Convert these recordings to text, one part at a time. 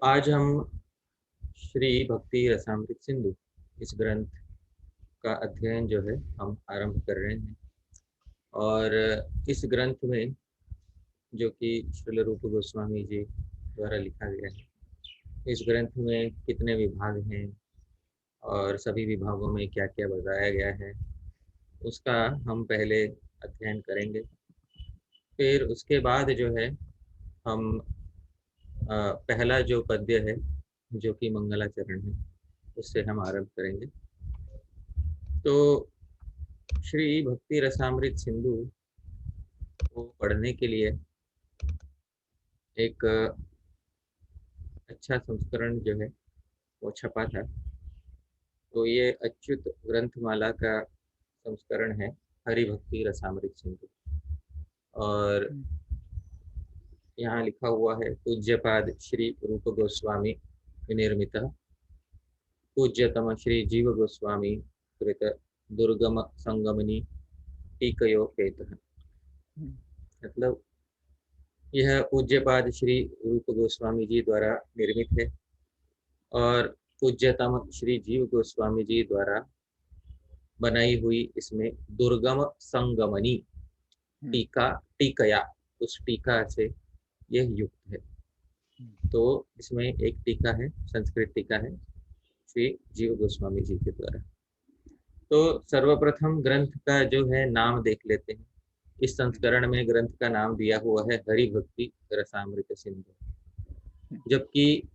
आज हम श्री भक्ति रसामृत सिंधु इस ग्रंथ का अध्ययन जो है हम आरंभ कर रहे हैं। और इस ग्रंथ में जो कि श्रील रूप गोस्वामी जी द्वारा लिखा गया है, इस ग्रंथ में कितने विभाग हैं और सभी विभागों में क्या क्या बताया गया है, उसका हम पहले अध्ययन करेंगे। फिर उसके बाद जो है हम पहला जो पद्य है जो कि मंगलाचरण है, उससे हम आरंभ करेंगे। तो श्री भक्ति रसामृत सिंधु को पढ़ने के लिए एक अच्छा संस्करण जो है वो छपा था। तो ये अच्युत ग्रंथमाला का संस्करण है, हरि भक्ति रसामृत सिंधु। और यहाँ लिखा हुआ है पूज्यपाद श्री रूप गोस्वामी विनिर्मित पूज्यतम श्री जीव गोस्वामी कृत दुर्गम संगमनी टीकयो पेत। मतलब यह पूज्यपाद श्री रूप गोस्वामी जी द्वारा निर्मित है और पूज्यतम श्री जीव गोस्वामी जी द्वारा बनाई हुई इसमें दुर्गम संगमनी टीका टीकया, उस टीका से यह युक्त है। तो इसमें एक टीका है, संस्कृत टीका है श्री जीव गोस्वामी जी के द्वारा। तो सर्वप्रथम ग्रंथ का जो है नाम देख लेते हैं। इस संस्करण में ग्रंथ का नाम दिया हुआ है हरि भक्ति रसामृत सिंधु, जबकि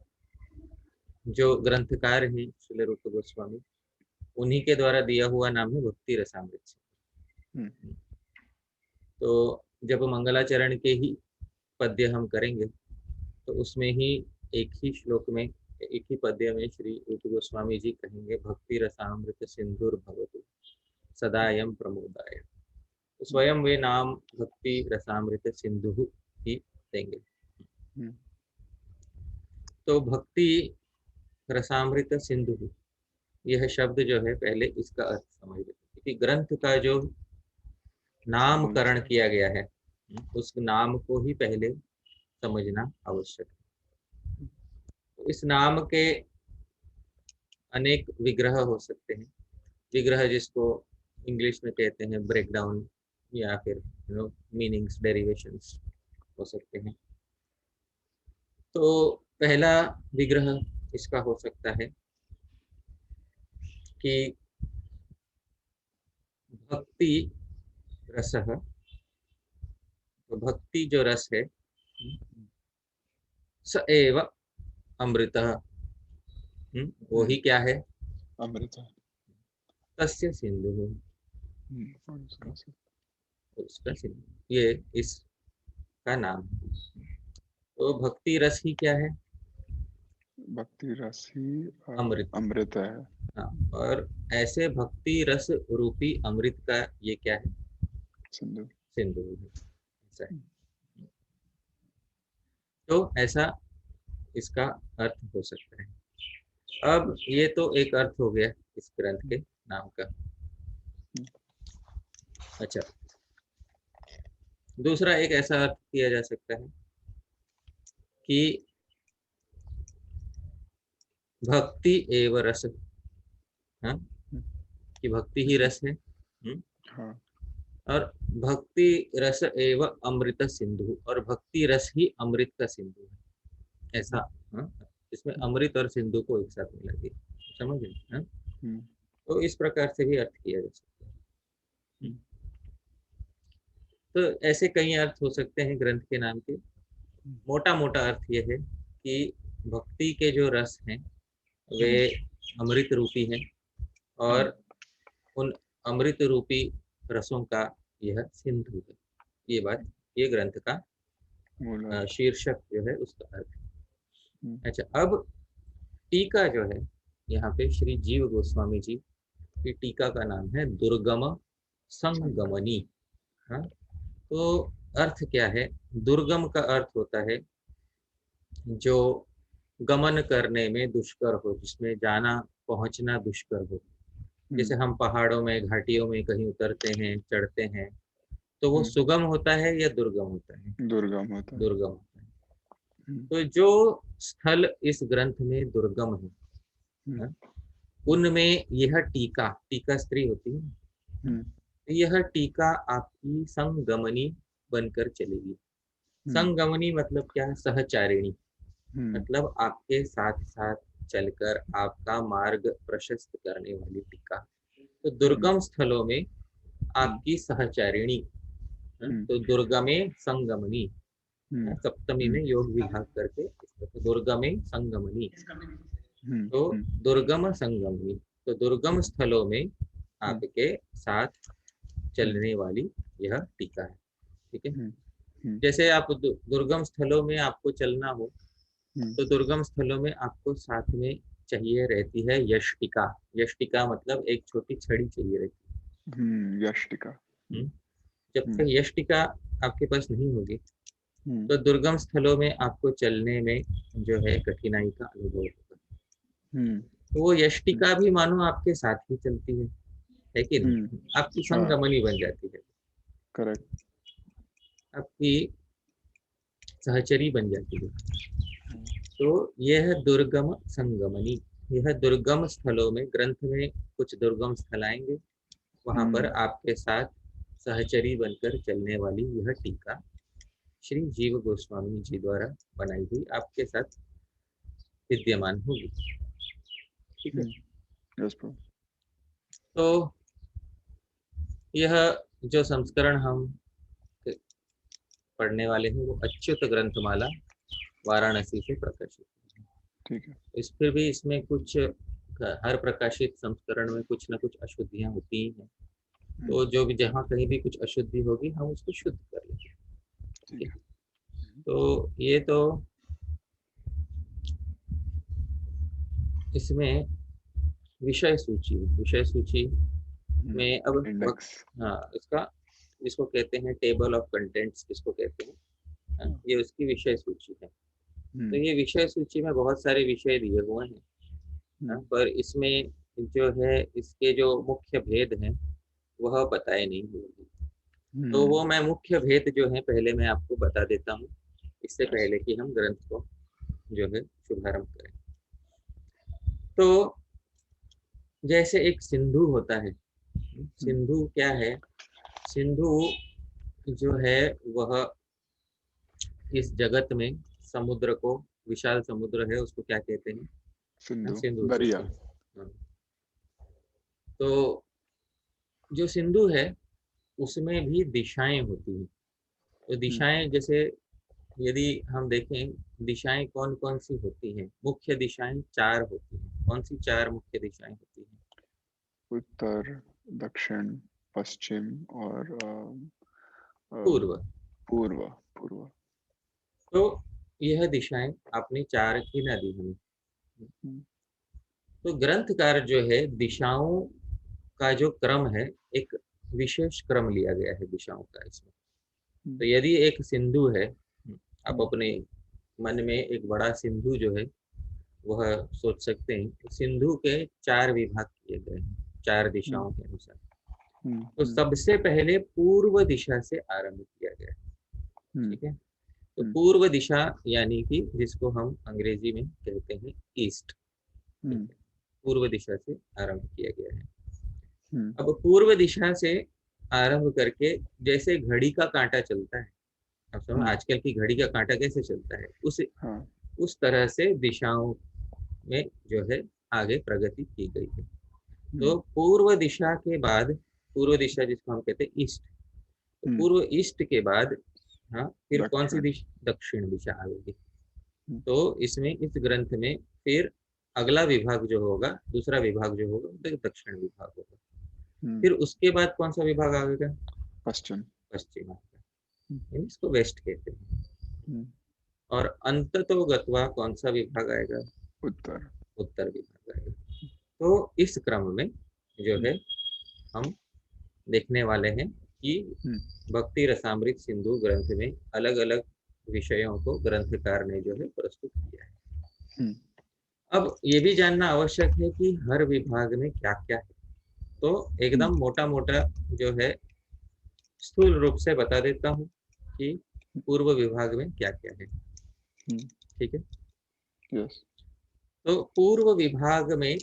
जो ग्रंथकार हैं श्रील रूप गोस्वामी, उन्हीं के द्वारा दिया हुआ नाम है भक्ति रसामृत सिंधु। तो जब मंगलाचरण के ही पद्य हम करेंगे तो उसमें ही एक ही श्लोक में, एक ही पद्य में श्री रूप गोस्वामी जी कहेंगे भक्ति रसामृत सिंधुर भवतु सदायम प्रमोदाय। तो स्वयं वे नाम भक्ति रसामृत सिंधु ही देंगे। तो भक्ति रसामृत सिंधु, यह शब्द जो है पहले इसका अर्थ समझ लेते, क्योंकि ग्रंथ का जो नामकरण किया गया है उस नाम को ही पहले समझना आवश्यक है। तो इस नाम के अनेक विग्रह हो सकते हैं। विग्रह जिसको इंग्लिश में कहते हैं ब्रेकडाउन, या फिर मीनिंग्स डेरिवेशंस हो सकते हैं। तो पहला विग्रह इसका हो सकता है कि भक्ति रस, तो भक्ति जो रस है स एव अमृत, वो ही क्या है, अमृत, तस्य सिंधु, उसका सिंधु, ये इसका नाम है। तो भक्ति रस ही क्या है, भक्ति रस ही अमृत। अमृत है। हाँ, और ऐसे भक्ति रस रूपी अमृत का ये क्या है, सिंधु, सिंधु है। ऐसा है। तो ऐसा इसका अर्थ हो सकता है। अब ये तो एक अर्थ हो गया इस ग्रंथ के नाम का। अच्छा, दूसरा एक ऐसा अर्थ किया जा सकता है कि भक्ति एव रस, हाँ, कि भक्ति ही रस है। हाँ, और भक्ति रस एव अमृत सिंधु, और भक्ति रस ही अमृत का सिंधु है, ऐसा। हाँ, इसमें अमृत और सिंधु को एक साथ मिला दिया, समझ गए। हाँ, तो इस प्रकार से भी अर्थ किया जा सकता है। तो ऐसे कई अर्थ हो सकते हैं ग्रंथ के नाम के। मोटा मोटा अर्थ यह है कि भक्ति के जो रस हैं वे अमृत रूपी हैं, और उन अमृत रूपी रसों का यह सिंधु है। ये बात, ये ग्रंथ का शीर्षक जो है उसका अर्थ है। अच्छा, अब टीका जो है यहाँ पे श्री जीव गोस्वामी जी की टीका का नाम है दुर्गम संगमनी। हाँ, तो अर्थ क्या है, दुर्गम का अर्थ होता है जो गमन करने में दुष्कर हो, जिसमें जाना पहुंचना दुष्कर हो। जैसे हम पहाड़ों में, घाटियों में कहीं उतरते हैं, चढ़ते हैं, तो वो सुगम होता है या दुर्गम होता है, दुर्गम होता है। दुर्गम होता है। तो जो स्थल इस ग्रंथ में दुर्गम है, उनमें यह टीका, टीका स्त्री होती है, यह टीका आपकी संगमनी बनकर चलेगी। संगमनी मतलब क्या है? सहचारिणी, मतलब आपके साथ साथ चलकर आपका मार्ग प्रशस्त करने वाली टीका। तो दुर्गम स्थलों में आपकी सहचारिणी, तो दुर्गमे संगमनी, सप्तमी में योग विभाग करके, तो दुर्गमे संगमनी, तो दुर्गम संगमनी, तो दुर्गम स्थलों में आपके साथ चलने वाली यह टीका है। ठीक है, जैसे आप दुर्गम स्थलों में आपको चलना हो, तो दुर्गम स्थलों में आपको साथ में चाहिए रहती है यष्टिका। यष्टिका मतलब एक छोटी छड़ी चाहिए रहती है। यष्टिका। जब तक यष्टिका आपके पास नहीं होगी, तो दुर्गम स्थलों में आपको चलने में जो है कठिनाई का अनुभव होगा। तो वो यष्टिका भी मानो आपके साथ ही चलती है कि नहीं? आपकी संगमनी बन जाती है, करेक्ट, आपकी सहचरी बन जाती है। तो यह दुर्गम संगमनी, यह दुर्गम स्थलों में, ग्रंथ में कुछ दुर्गम स्थल आएंगे, वहां पर आपके साथ सहचरी बनकर चलने वाली यह टीका श्री जीव गोस्वामी जी द्वारा बनाई हुई आपके साथ विद्यमान होगी। ठीक है, तो यह जो संस्करण हम पढ़ने वाले हैं वो अच्युत ग्रंथमाला वाराणसी से प्रकाशित है। ठीक है, इस फिर भी इसमें कुछ, हर प्रकाशित संस्करण में कुछ ना कुछ अशुद्धियां होती ही हैं, तो जो भी जहाँ कहीं भी कुछ अशुद्धि होगी हम उसको शुद्ध कर लेंगे। ठीक है, तो ये तो इसमें विषय सूची, विषय सूची में अब हाँ, इसका जिसको कहते हैं टेबल ऑफ कंटेंट्स, जिसको कहते हैं, ये उसकी विषय सूची है। तो ये विषय सूची में बहुत सारे विषय दिए हुए हैं, पर इसमें जो है इसके जो मुख्य भेद हैं वह बताए नहीं हुए। तो वो मैं मुख्य भेद जो है पहले मैं आपको बता देता हूँ, इससे पहले कि हम ग्रंथ को जो है शुभारंभ करें। तो जैसे एक सिंधु होता है, सिंधु क्या है? सिंधु जो है वह इस जगत में समुद्र को, विशाल समुद्र है उसको क्या कहते हैं? सिंधु, दरिया। तो जो सिंधु है उसमें भी दिशाएं होती हैं। तो दिशाएं जैसे यदि हम देखें, दिशाएं कौन कौन सी होती हैं? मुख्य दिशाएं 4 होती हैं। कौन सी 4 मुख्य दिशाएं होती हैं? उत्तर, दक्षिण, पश्चिम और पूर्व। पूर्व। पूर्व। तो यह दिशाएं आपने 4 गिना दी हमें। तो ग्रंथकार जो है दिशाओं का जो क्रम है, एक विशेष क्रम लिया गया है दिशाओं का इसमें। तो यदि एक सिंधु है, आप अपने मन में एक बड़ा सिंधु जो है वह सोच सकते हैं, तो सिंधु के 4 विभाग किए गए हैं 4 दिशाओं के अनुसार। तो सबसे पहले पूर्व दिशा से आरंभ किया गया है। ठीक है, तो पूर्व दिशा यानी कि जिसको हम अंग्रेजी में कहते हैं ईस्ट, पूर्व दिशा से आरंभ किया गया है। अब पूर्व दिशा से आरंभ करके जैसे घड़ी का कांटा चलता है, अब समझो आजकल की घड़ी का कांटा कैसे चलता है, उस तरह से दिशाओं में जो है आगे प्रगति की गई है। तो पूर्व दिशा के बाद, पूर्व दिशा जिसको हम कहते हैं ईस्ट, तो पूर्व ईस्ट के बाद हाँ फिर कौन सी दिशा? दक्षिण दिशा आएगी। तो इसमें इस ग्रंथ में फिर अगला विभाग जो होगा, दूसरा विभाग जो होगा तो दक्षिण विभाग होगा। फिर उसके बाद कौन सा विभाग आएगा? पश्चिम। पश्चिम आएगा, इसको वेस्ट कहते हैं। और अंततोगत्वा कौन सा विभाग आएगा? उत्तर। उत्तर विभाग आएगा। तो इस क्रम में जो है हम देखने वाले हैं कि भक्ति रसामृत सिंधु ग्रंथ में अलग अलग विषयों को ग्रंथकार ने जो है प्रस्तुत किया है। अब ये भी जानना आवश्यक है कि हर विभाग में क्या क्या है। तो एकदम मोटा मोटा जो है स्थूल रूप से बता देता हूँ कि पूर्व विभाग में क्या क्या है। ठीक है। यस। तो पूर्व विभाग में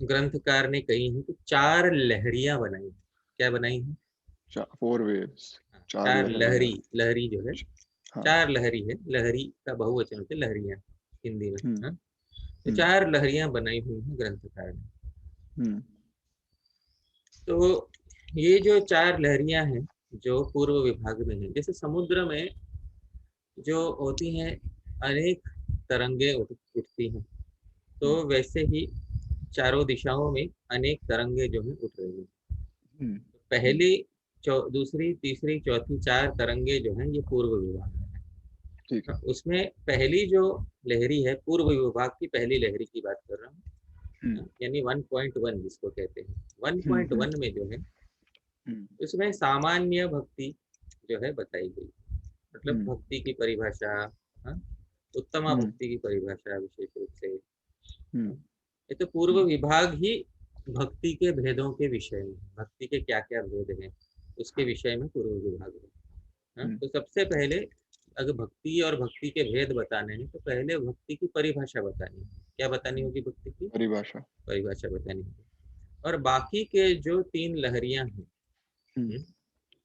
ग्रंथकार ने कही है कि 4 लहरियां बनाई हैं। क्या बनाई हैं? 4 वेव्स, 4 4 लहरियां। लहरी, लहरी जो है हाँ। 4 लहरी है, लहरी का बहुवचन होते लहरियां हिंदी में। हम्म। हाँ? तो हम्म। 4 लहरियां बनाई हुई हैं ग्रंथकार ने। हम्म। तो ये जो 4 लहरियां हैं जो पूर्व विभाग में है, जैसे समुद्र में जो होती हैं अनेक तरंगे उठती हैं, तो वैसे ही चारों दिशाओं में अनेक तरंगे जो है उठ रही हैं। हम्म। पहली, दूसरी, तीसरी, चौथी 4 तरंगे जो हैं ये पूर्व विभाग में ठीक है। है। उसमें पहली जो लहरी है, पूर्व विभाग की पहली लहरी की बात कर रहा हम्म। हूँ, यानी 1.1 जिसको कहते हैं। हम्म। 1.1 में जो है हम्म। उसमें सामान्य भक्ति जो है बताई गई, मतलब हम्म। भक्ति की परिभाषा। हाँ? उत्तमा हम्म। भक्ति की परिभाषा विशेष रूप से। हम्म। ये तो पूर्व विभाग ही भक्ति के भेदों के विषय में, भक्ति के क्या क्या भेद हैं उसके विषय में पूर्व विभाग है। हाँ? हम्म। तो सबसे पहले अगर भक्ति और भक्ति के भेद बताने हैं तो पहले भक्ति की परिभाषा बतानी है। क्या बतानी होगी? भक्ति की परिभाषा। परिभाषा बतानी होगी। और बाकी के जो 3 लहरियां हैं हम्म।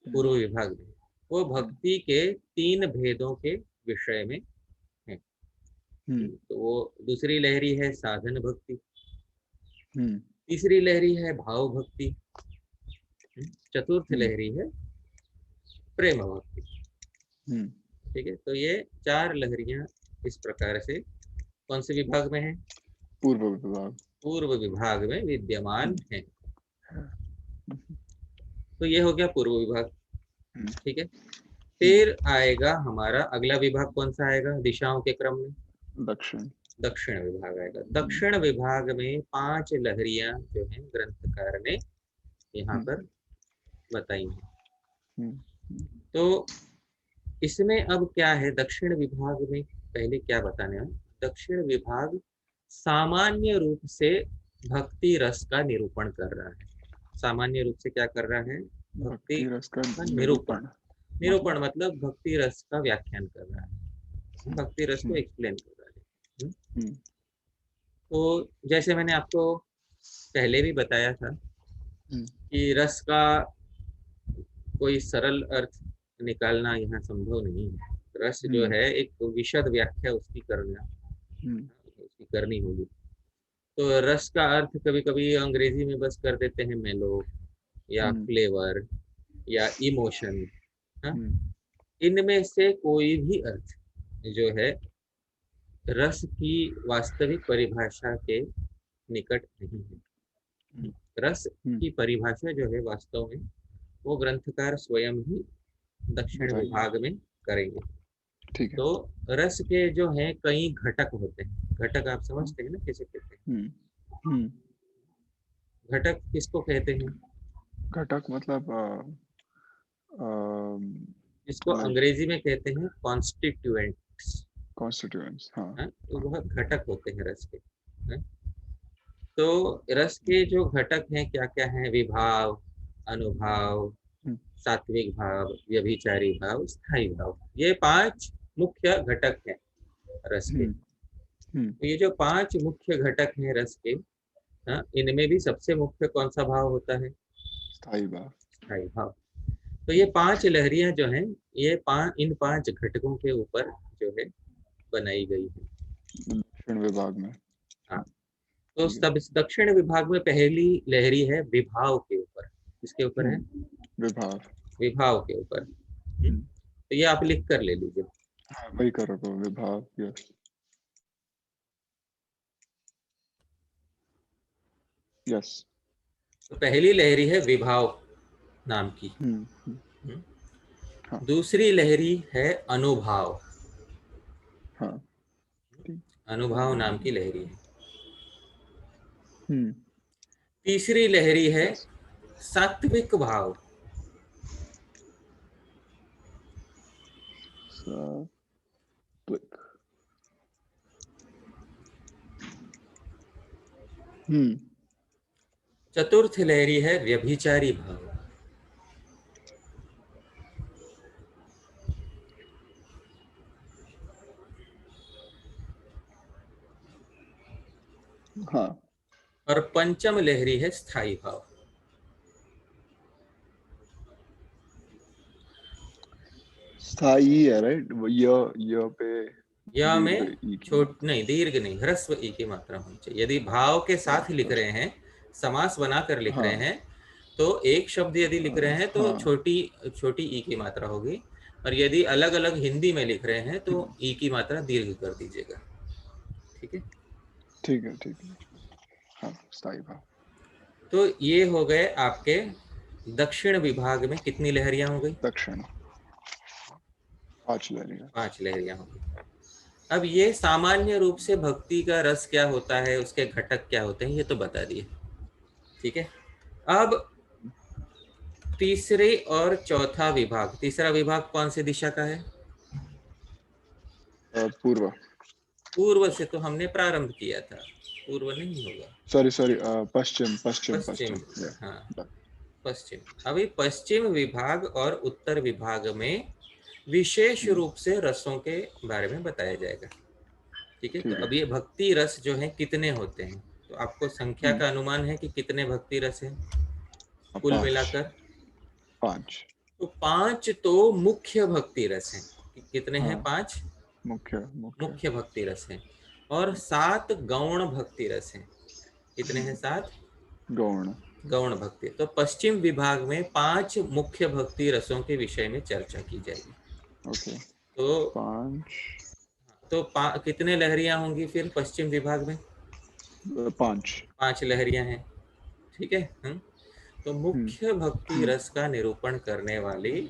पूर्व विभाग में, वो हम्म। भक्ति के 3 भेदों के विषय में है। हम्म। तो वो दूसरी लहरी है साधन भक्ति, हम्म। तीसरी लहरी है भाव भक्ति, चतुर्थ हम्म। लहरी है प्रेम भक्ति। हम्म। ठीक है। तो ये 4 लहरियां इस प्रकार से कौन से विभाग में है? पूर्व विभाग। पूर्व विभाग में विद्यमान हम्म। है। हम्म। तो ये हो गया पूर्व विभाग। हम्म। ठीक है। हम्म। फिर आएगा हमारा अगला विभाग, कौन सा आएगा दिशाओं के क्रम में? दक्षिण। दक्षिण विभाग आएगा। हम्म। दक्षिण विभाग में 5 लहरियां जो है ग्रंथकार ने यहाँ हम्म। पर बताई हैं। हम्म। तो इसमें अब क्या है, दक्षिण विभाग में पहले क्या बताने हैं? दक्षिण विभाग सामान्य रूप से भक्ति रस का निरूपण कर रहा है। सामान्य रूप से क्या कर रहा है? भक्ति भक्ति रस का का निरूपण। निरूपण। निरूपण मतलब। मतलब भक्ति रस का व्याख्यान कर रहा है, भक्ति रस को हम्म। एक्सप्लेन कर रहा है। हम्म। तो जैसे मैंने आपको पहले भी बताया था हम्म। कि रस का कोई सरल अर्थ निकालना यहाँ संभव नहीं है। रस जो हम्म। है एक विशद व्याख्या उसकी हम्म। करनी होगी। तो रस का अर्थ कभी कभी अंग्रेजी में बस कर देते हैं मेलो या हम्म। फ्लेवर या इमोशन। हाँ? हम्म। इनमें से कोई भी अर्थ जो है रस की वास्तविक परिभाषा के निकट नहीं है। रस हम्म। की परिभाषा जो है वास्तव में वो ग्रंथकार स्वयं ही दक्षिण बताइए। विभाग में करेंगे। ठीक है। तो रस के जो है कई घटक होते हैं। घटक आप हम्म। समझते हैं ना कैसे कहते हैं? हम्म। हम्म। घटक किसको कहते हैं? घटक मतलब इसको लाइक अंग्रेजी में कहते हैं कॉन्स्टिट्यूएंट्स। कॉन्स्टिट्यूएंट्स। हाँ। तो वह घटक होते हैं रस के। हाँ? तो रस के जो घटक हैं क्या क्या हैं? विभाव, अनुभाव, हम्म। सात्विक भाव, व्यभिचारी भाव, स्थायी भाव। ये 5 मुख्य घटक हैं रस के। हम्म। हम्म। तो ये जो 5 मुख्य घटक हैं रस के, हाँ, इनमें भी सबसे मुख्य कौन सा भाव होता है? स्थायी भाव। स्थायी भाव। तो ये 5 लहरियां जो हैं ये इन 5 घटकों के ऊपर जो है बनाई गई है। दक्षिण विभाग में। हाँ। तो ठीक है। सब दक्षिण विभाग में पहली लहरी है विभाव के ऊपर। किसके ऊपर है? विभाव। विभाव के ऊपर। हम्म। तो ये आप लिख कर ले लीजिए। हाँ, वही कर रहा था, विभाव। यस। यस। तो पहली लहरी है विभाव नाम की। हम्म। हम्म। हाँ। दूसरी लहरी है अनुभाव। हाँ। ठीक। अनुभाव नाम की लहरी है। हम्म। तीसरी लहरी है यस। सात्विक भाव। सात्विक। हम्म। चतुर्थ लहरी है व्यभिचारी भाव। हाँ, और पंचम लहरी है स्थाई भाव। स्थाई है राइट, य पे या दीर्घ में ई की छोट मात्रा। नहीं, दीर्घ नहीं, ह्रस्व ई की मात्रा होनी चाहिए। यदि भाव के साथ लिख रहे हैं, समास बनाकर लिख रहे हाँ हैं, तो एक शब्द यदि लिख रहे हैं तो हाँ, छोटी छोटी ई की मात्रा होगी, और यदि अलग अलग हिंदी में लिख रहे हैं तो हम्म, ई की मात्रा दीर्घ कर दीजिएगा। ठीक है। ठीक है ठीक है। हाँ, स्थाई भाव। तो ये हो गए आपके दक्षिण विभाग में कितनी लहरियां हो गई? दक्षिण 5 लहरियां। 5 लहरियां हो गई। अब ये सामान्य रूप से भक्ति का रस क्या होता है, उसके घटक क्या होते हैं, ये तो बता दिए। ठीक है। अब तीसरे और चौथा विभाग, तीसरा विभाग कौन सी दिशा का है? पूर्व। पूर्व से तो हमने प्रारंभ किया था, पूर्व नहीं होगा। सॉरी सॉरी, पश्चिम पश्चिम पश्चिम। पश्चिम, हाँ, या पश्चिम। अभी पश्चिम विभाग और उत्तर विभाग में विशेष रूप से रसों के बारे में बताया जाएगा। ठीक है। तो ठीक है। अब ये भक्ति रस जो है कितने होते हैं, तो आपको संख्या हम्म, का अनुमान है कि कितने भक्ति रस हैं कुल 5 मिलाकर? 5। तो 5 तो मुख्य भक्ति रस हैं। कितने हैं? हाँ, 5 मुख्य मुख्य। मुख्य भक्ति रस हैं, और 7 गौण भक्ति रस हैं। कितने हैं? 7 गौण। गौण भक्ति। तो पश्चिम विभाग में 5 मुख्य भक्ति रसों के विषय में चर्चा की जाएगी। ओके। तो 5 कितने लहरियां होंगी फिर पश्चिम विभाग में? 5। 5 लहरियां हैं। ठीक है। तो हम्म मुख्य भक्ति हम्म, रस का निरूपण करने वाली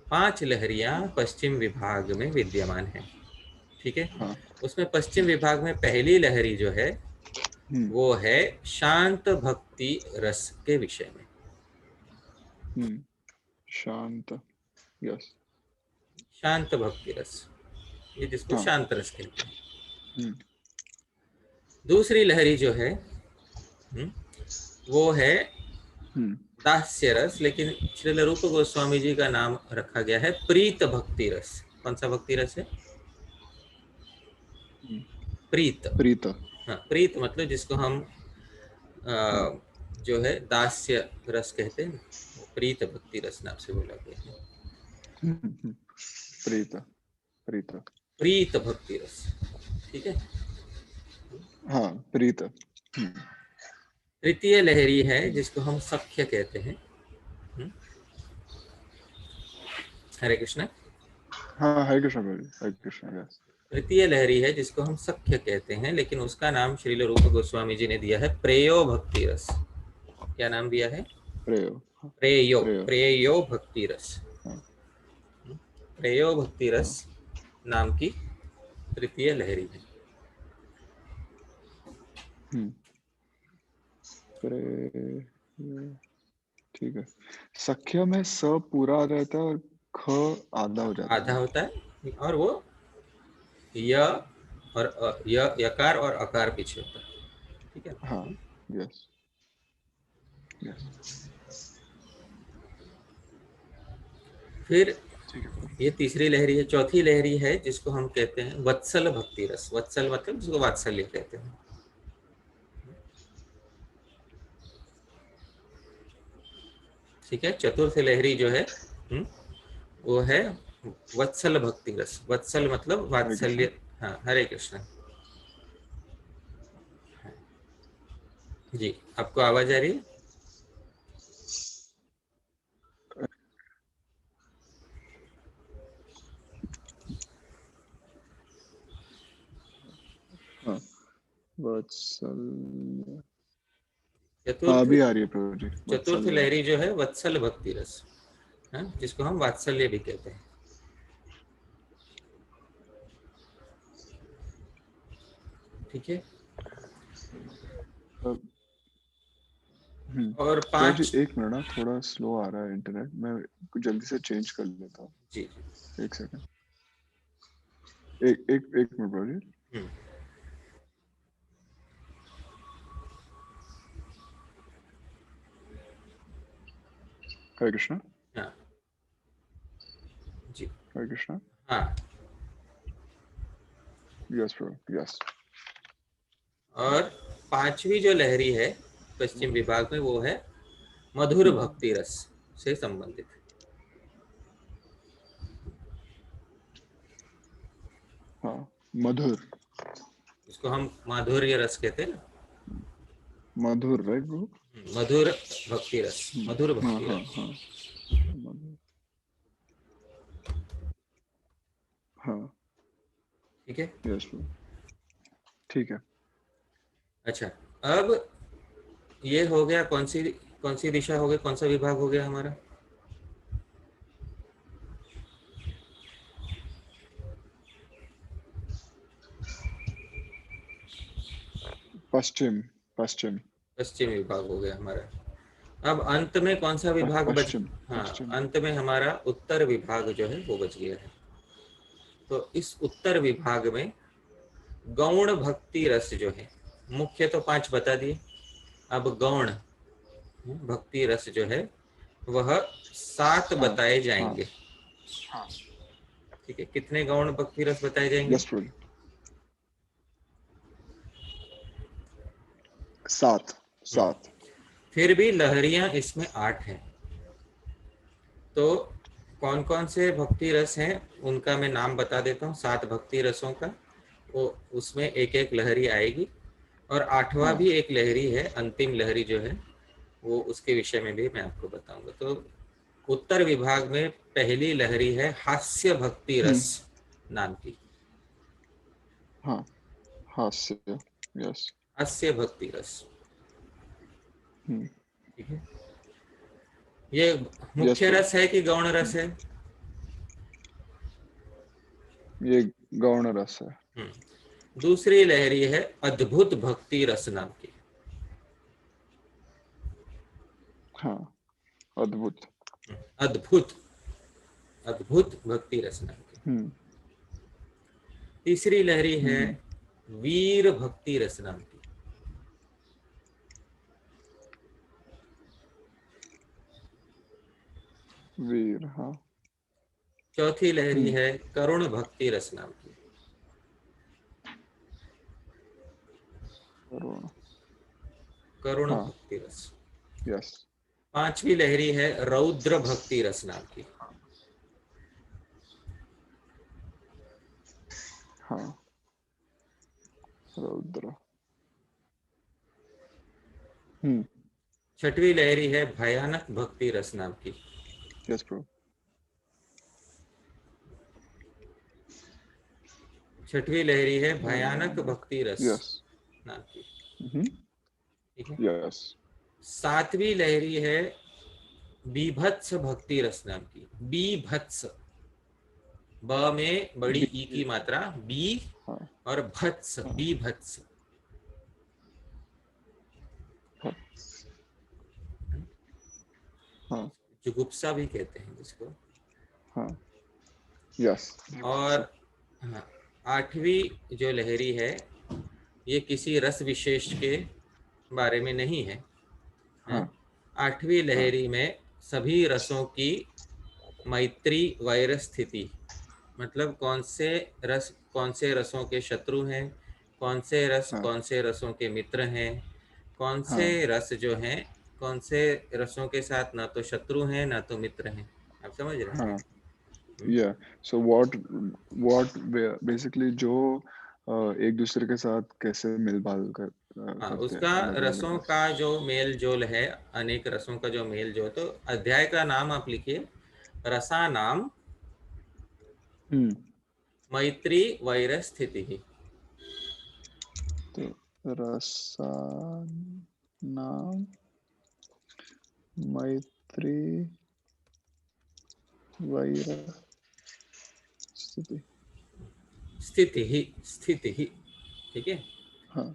5 लहरियां पश्चिम विभाग में विद्यमान हैं। ठीक है। हाँ। उसमें पश्चिम विभाग में पहली लहरी जो है हम्म वो है शांत भक्ति रस के विषय में। हम्म, शांत। यस। शांत भक्ति रस, ये जिसको हाँ। शांत रस कहते हैं। हम्म दूसरी लहरी जो है वो है हम्म दास्य रस, लेकिन श्रील रूप गोस्वामी जी का नाम रखा गया है प्रीत भक्ति रस। कौन सा भक्ति रस है? हम्म, प्रीत। प्रीत। हाँ, प्रीत मतलब जिसको हम हाँ। जो है दास्य रस कहते हैं, वो प्रीत भक्ति रस नाम से बोला गया है। हम्म, प्रीत प्रीत। प्रीत भक्ति रस। ठीक है। हाँ, प्रीत। तृतीय लहरी है जिसको हम सख्य कहते हैं। हम्म, हरे कृष्ण। हाँ, हरे कृष्ण प्रभु, हरे कृष्ण। यस। तृतीय लहरी है जिसको हम सख्य कहते हैं, लेकिन उसका नाम श्रील रूप गोस्वामी जी ने दिया है प्रेयो भक्ति रस। क्या नाम दिया है? प्रेयो। हाँ, प्रेयो। प्रेयो। प्रेयो भक्ति रस। हाँ प्रेयो भक्ति रस हाँ। नाम की तृतीय लहरी है। हम्म प्रेयो। ठीक है। सख्य में स पूरा आ जाता है और ख आधा हो जाता आधा है। होता है, और वो य और यकार और अकार पीछे होता है। ठीक है। हाँ। Yes yes. फिर ठीक है। ये तीसरी लहरी है। चौथी लहरी है जिसको हम कहते हैं वत्सल भक्ति रस। वत्सल मतलब जिसको वात्सल्य कहते हैं। ठीक है। चतुर्थ लहरी जो है वो है वत्सल भक्ति रस। वत्सल मतलब हरे कृष्ण। वात्सल्य। हाँ, हरे कृष्ण। जी, आपको आवाज आ रही है? हाँ, वत्सल। हाँ, चतुर्थ अभी आ रही है प्रभु जी, चतुर्थ वत्सल्य। लहरी जो है वत्सल भक्ति रस, हाँ, जिसको हम वात्सल्य भी कहते हैं। ठीक है। अब, हम्म और प्रभु जी 5। एक मिनट ना, थोड़ा स्लो आ रहा है इंटरनेट, मैं जल्दी से चेंज कर लेता हूँ। जी। एक सेकंड। एक एक एक मिनट प्रभु जी। हम्म, हरे कृष्ण। हाँ। जी। हरे कृष्ण। हाँ। यस प्रभु, यस। और पांचवी जो लहरी है पश्चिम विभाग में वो है मधुर भक्ति रस से संबंधित। हाँ, मधुर, इसको हम माधुर्य रस कहते हैं ना, मधुर, राइट ब्रो? मधुर भक्ति रस, मधुर हाँ भक्ति हाँ रस। हाँ, मधुर, हाँ, ठीक है। यस ब्रो, ठीक है। अच्छा, अब ये हो गया, कौन सी दिशा हो गई, कौन सा विभाग हो गया हमारा? पश्चिम, पश्चिम, पश्चिम विभाग हो गया हमारा। अब अंत में कौन सा विभाग बच? पश्चिम, हाँ, पश्चिम, अंत में हमारा उत्तर विभाग जो है वो बच गया है। तो इस उत्तर विभाग में गौण भक्ति रस जो है, मुख्य तो 5 बता दिए, अब गौण भक्ति रस जो है वह 7 हाँ बताए हाँ जाएंगे। ठीक है, कितने गौण भक्ति रस बताए जाएंगे? Yes bro, 7, 7। फिर भी लहरियां इसमें 8 हैं। तो कौन कौन से भक्ति रस हैं उनका मैं नाम बता देता हूँ। 7 भक्ति रसों का, वो उसमें एक एक लहरी आएगी, और 8वां हाँ, भी एक लहरी है, अंतिम लहरी जो है वो उसके विषय में भी मैं आपको बताऊंगा। तो उत्तर विभाग में पहली लहरी है हास्य भक्ति रस नाम की। हाँ, हास्य, यस, हास्य भक्ति रस, हम्म, ठीक है। ये यस मुख्य ब्रो, रस है कि गौण रस है? ये गौण रस है। दूसरी लहरी है अद्भुत भक्ति रस नाम की। हाँ, अद्भुत, अद्भुत, अद्भुत भक्ति रस नाम की। हम्म, तीसरी लहरी है हम्म, वीर भक्ति रस नाम की। वीर, हाँ, चौथी लहरी है करुण भक्ति रस नाम की। करुण, करुण हाँ, भक्ति रस। यस, पांचवी लहरी है रौद्र भक्ति रस नाम की। हाँ, रौद्र, हम्म, छठवीं लहरी है भयानक भक्ति रस नाम की। यस ब्रो, छठवीं लहरी है भयानक भयानक, भक्ति रस यस, नाम की। हम्म, ठीक है। यस, सातवीं लहरी है बीभत्स भक्ति रस नाम की। बीभत्स, ब में बड़ी बी, ई की मात्रा, बी, हाँ और भत्स, हाँ बीभत्स। हाँ हाँ जुगुप्सा भी कहते हैं जिसको। हाँ, यस, और हाँ, आठवीं जो लहरी है ये किसी रस विशेष के बारे में नहीं है, हाँ हैं? आठवीं हाँ लहरी में सभी रसों की मैत्री वैर स्थिति, मतलब कौन से रसों के शत्रु हैं, कौन से रस हाँ कौन से रसों के मित्र हैं, कौन से हाँ, रस जो हैं कौन से रसों के साथ ना तो शत्रु हैं ना तो मित्र हैं। आप समझ रहे हैं? हाँ, या सो व्हाट बेसिकली जो एक दूसरे के साथ कैसे मिलबाल हाँ, करते हैं उसका अलग अलग रसों रस। का जो मेल जोल है, अनेक रसों का जो मेल जोल, तो अध्याय का नाम आप लिखिए, रसा नाम हम्म, मैत्री वैर स्थिति। तो रसायन, नाम, मैत्री, वैर, स्थिति, स्थिति ही, ठीक है। हाँ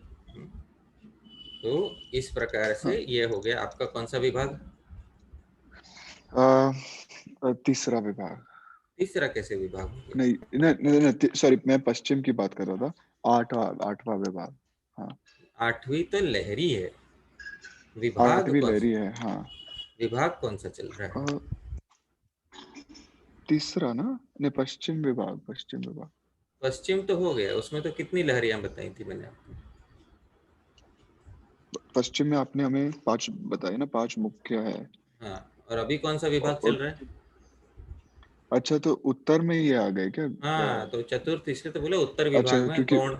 तो इस प्रकार हाँ, से ये हो गया आपका कौन सा विभाग? तीसरा विभाग, तीसरा कैसे विभाग हो गया? नहीं नहीं नहीं, नहीं सॉरी, मैं पश्चिम की बात कर रहा था। आठवां विभाग, हाँ, आठवीं तो लहरी है, विभाग आठवीं कौन सा? लहरी है, हाँ। विभाग कौन सा चल रहा है? अ, तीसरा ना, नहीं, पश्चिम विभाग, पश्चिम विभाग, पश्चिम तो हो गया, उसमें तो कितनी लहरियां बताई थी मैंने आपको? पश्चिम में आपने हमें 5 बताए ना, 5 मुख्य है। हाँ, और अभी कौन सा विभाग चल और रहा है? अच्छा, तो उत्तर में ये आ गए क्या? हाँ, तो चतुर्थ, इसलिए तो बोले उत्तर अच्छा, विभाग में क्योंकि गौण।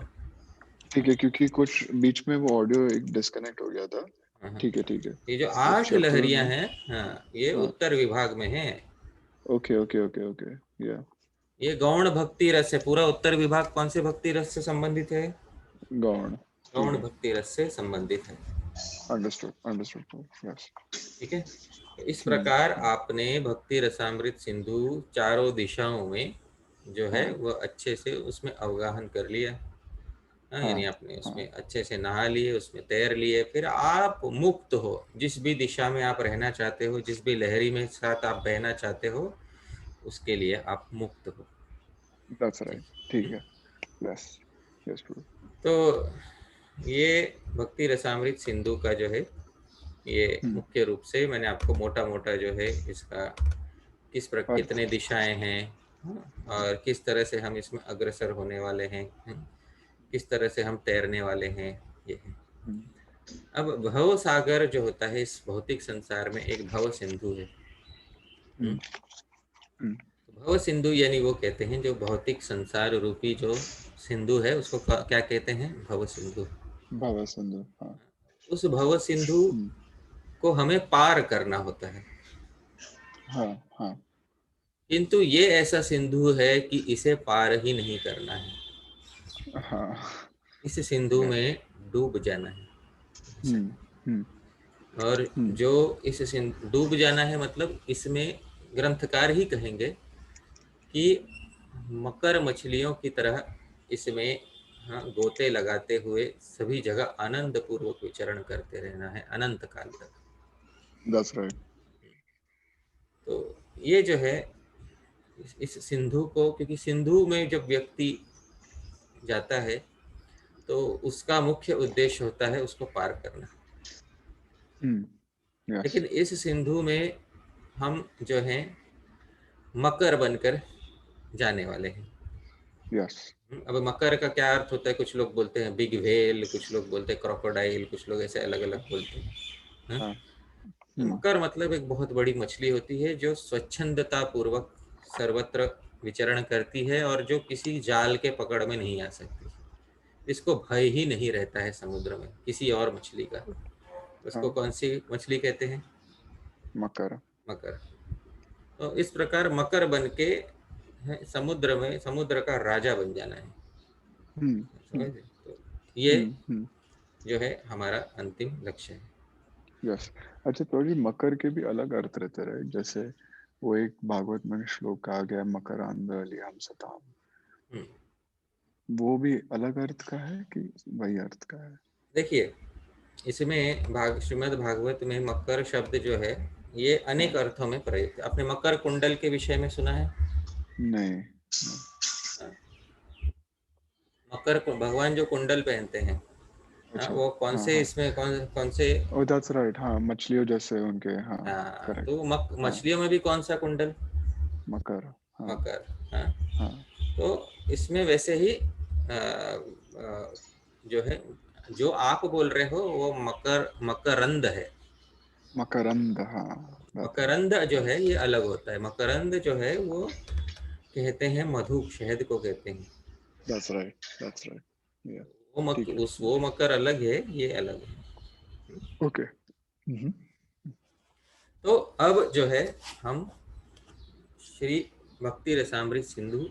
ठीक है, क्योंकि कुछ बीच में वो ऑडियो एक डिस्कनेक्ट हो गया था। हाँ, हाँ। ठीक है, ठीक है। ये जो तो 8 चतुर लहरियां में, हैं, हाँ, ये हाँ, उत्तर विभाग में है। ओके, ओके, ओके, ओके, या ये गौण भक्ति रस है। पूरा उत्तर विभाग कौन से भक्ति रस से संबंधित है? गौण, ठीक गौण है, भक्ति रस से संबंधित है। Understood, understood, yes. ठीक है। तो इस हुँ, प्रकार आपने भक्ति रसामृत सिंधु चारों दिशाओं में जो है हाँ, वह अच्छे से उसमें अवगाहन कर लिया। हाँ, हाँ, यानी आपने हाँ, उसमें अच्छे से नहा लिए, उसमें तैर लिए, फिर आप मुक्त हो। जिस भी दिशा में आप रहना चाहते हो, जिस भी लहरी में साथ आप बहना चाहते हो, उसके लिए आप मुक्त हो। दैट्स ठीक। राइट, ठीक हम्म? है, यस, यस ब्रो। तो ये भक्ति रसामृत सिंधु का जो है, ये हुँ, मुख्य रूप से मैंने आपको मोटा मोटा जो है इसका अर्थ, कितने दिशाएं हैं, और किस तरह से हम इसमें अग्रसर होने वाले हैं, किस तरह से हम तैरने वाले हैं, ये है। हुँ, अब भव सागर जो होता है इस भौतिक संसार में, एक भव सिंधु है। हुँ, हुँ, तो भव सिंधु यानी वो कहते हैं जो भौतिक संसार रूपी जो सिंधु है, उसको क्या कहते हैं? भव सिंधु। भवसिंधु, हाँ, उस भव सिंधु हुँ, को हमें पार करना होता है। हाँ, हाँ, किंतु ये ऐसा सिंधु है कि इसे पार ही नहीं करना है। हाँ, इस सिंधु या में डूब जाना है। हुँ, हुँ, और हुँ, जो इस डूब जाना है, मतलब इसमें ग्रंथकार ही कहेंगे कि मकर मछलियों की तरह इसमें, हाँ, गोते लगाते हुए सभी जगह आनंद पूर्वक विचरण करते रहना है अनंत काल तक। That's right. तो ये जो है इस सिंधु को, क्योंकि सिंधु में जब व्यक्ति जाता है तो उसका मुख्य उद्देश्य होता है उसको पार करना। हुँ, यस, लेकिन इस सिंधु में हम जो हैं मकर बनकर जाने वाले हैं। यस, अब मकर का क्या अर्थ होता है? कुछ लोग बोलते हैं बिग व्हेल, कुछ लोग बोलते हैं क्रोकोडाइल, कुछ लोग ऐसे अलग अलग बोलते हैं। हाँ? हाँ, तो हुँ, मकर मतलब एक बहुत बड़ी मछली होती है जो स्वच्छंदता पूर्वक सर्वत्र विचरण करती है और जो किसी जाल के पकड़ में नहीं आ सकती। इसको भय ही नहीं रहता है समुद्र में किसी और मछली का। उसको हाँ, कौन सी मछली कहते हैं? मकर, मकर। तो इस प्रकार मकर बन के समुद्र में समुद्र का राजा बन जाना है। हुँ, हुँ, समझे? तो ये हुँ, हुँ, जो है हमारा अंतिम लक्ष्य है। यस। अच्छा, तो जी मकर के भी अलग अर्थ रहते हैं, राइट? जैसे वो एक भागवत में श्लोक कहा गया, मकरांधलियाम सताम, हम्म, वो भी अलग अर्थ का है कि वही अर्थ का है? देखिए, इसमें श्रीमद् भागवत में मकर शब्द जो है ये अनेक हाँ, अर्थों में प्रयुक्त है। आपने मकर कुंडल के विषय में सुना है? नहीं, नहीं, हाँ, भगवान जो कुंडल पहनते हैं, हाँ, अच्छा, वो कौन हाँ, से हाँ, इसमें कौन कौन से? ओह दैट्स राइट, हाँ, मछलियों जैसे उनके, हाँ, हाँ, करेक्ट, तो हाँ, मछलियों में भी कौन सा कुंडल? मकर, हाँ, मकर। हाँ, हाँ, तो इसमें वैसे ही जो है, जो आप बोल रहे हो वो मकरंद है। मकरंद, हाँ, दैट्स राइट, मकरंद जो है ये अलग होता है। मकरंद जो है वो कहते हैं मधु, शहद को कहते हैं। दैट्स राइट, या ठीक है, वो मकर अलग है, ये अलग है। ओके, हुँ, तो अब जो है हम श्री भक्ति रसामृत सिंधु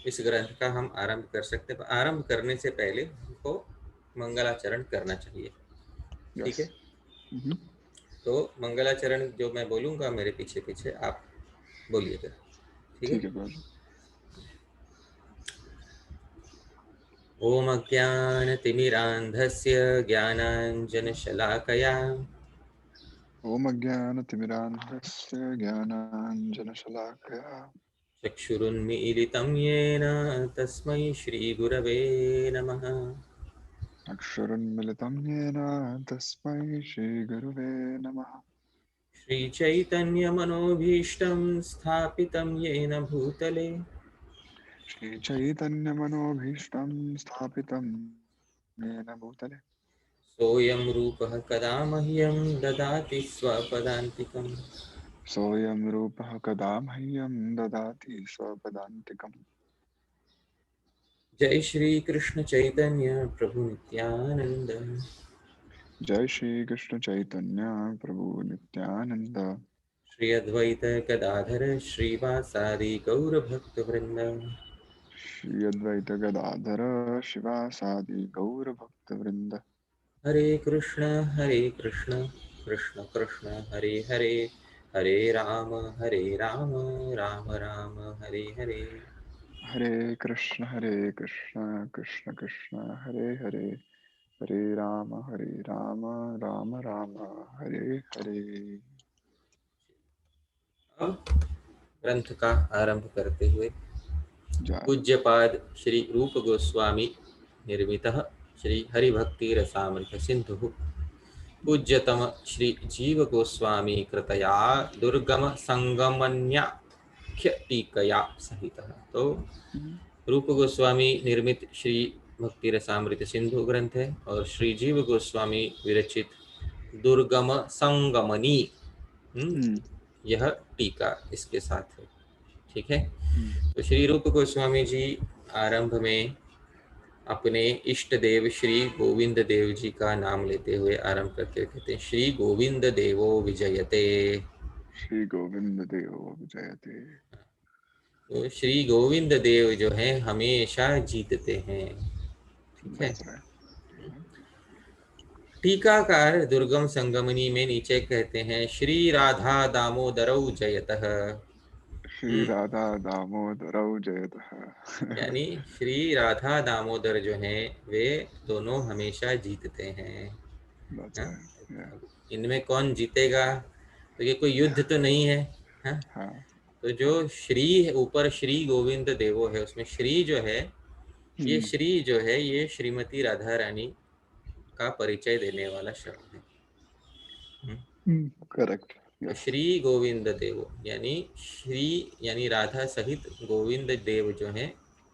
इस ग्रंथ का हम आरंभ कर सकते हैं। आरंभ करने से पहले हमको मंगलाचरण करना चाहिए। ठीक यस, है। तो मंगलाचरण जो मैं बोलूँगा मेरे पीछे पीछे आप बोलिएगा। ठीक है। ठीक है ब्रदर। ओम अज्ञानतिमिरान्धस्य ज्ञानाञ्जनशलाकया ॐ अज्ञानतिमिरान्धस्य ज्ञानाञ्जनशलाकया चक्षुरुन्मीलितं येन तस्मै श्रीगुरवे नमः। अक्षरन्मिलितं येन तस्मै श्रीगुरुवे नमः। श्रीचैतन्यमनोभीष्टं स्थापितं येन भूतले श्रीचैतन्यमनोभीष्टं स्थापितं येन भूतले सोऽयं रूपः कदा मह्यं ददाति स्वपदान्तिकम्। सोऽयं रूपः कदा मह्यं ददाति स्वपदान्तिकम्। जय श्री कृष्ण चैतन्य प्रभु नित्यानंद। जय श्री कृष्ण चैतन्य प्रभु नित्यानंद। श्री अद्वैत गदाधर श्रीवासादि गौर भक्त वृंद। श्री अद्वैत गदाधर शिवासादि गौर भक्त वृंद। हरे कृष्ण कृष्ण कृष्ण हरे हरे, हरे राम राम राम हरे हरे। हरे कृष्ण कृष्ण कृष्ण हरे हरे, हरे राम राम राम हरे हरे। अब ग्रंथ का आरंभ करते हुए जय। पूज्यपाद श्री रूप गोस्वामी निर्मितः श्री हरिभक्ति रसामृत सिंधु पूज्यतम श्री जीव गोस्वामी कृतया दुर्गम संगमन्याख्य टीकया सहित। तो रूप गोस्वामी निर्मित श्री भक्ति रसामृत सिंधु ग्रंथ है और श्री जीव गोस्वामी विरचित दुर्गम संगमनी यह टीका इसके साथ है। ठीक है। तो श्री रूप गोस्वामी जी आरंभ में अपने इष्ट देव श्री गोविंद देव जी का नाम लेते हुए आरंभ करके कहते हैं, श्री गोविंद देवो विजयते। श्री गोविंद देव विजयते। तो श्री गोविंद देव जो है हमेशा जीतते हैं। ठीक है। That's right. टीकाकार दुर्गम संगमनी में नीचे कहते हैं, श्री राधा दामोदरौ जयतः। श्री राधा दामोदरौ जयतः। यानी श्री राधा दामोदर जो हैं वे दोनों हमेशा जीतते हैं। That's हाँ? right. Yeah. अब इनमें कौन जीतेगा, तो ये कोई युद्ध तो नहीं है। हाँ? हाँ तो जो श्री है ऊपर श्री गोविंद देवो है, उसमें श्री जो है, ये श्री जो है ये श्रीमती राधा रानी का परिचय देने वाला शब्द है। करेक्ट। तो यस। श्री गोविंद देव यानी श्री यानी राधा सहित गोविंद देव जो हैं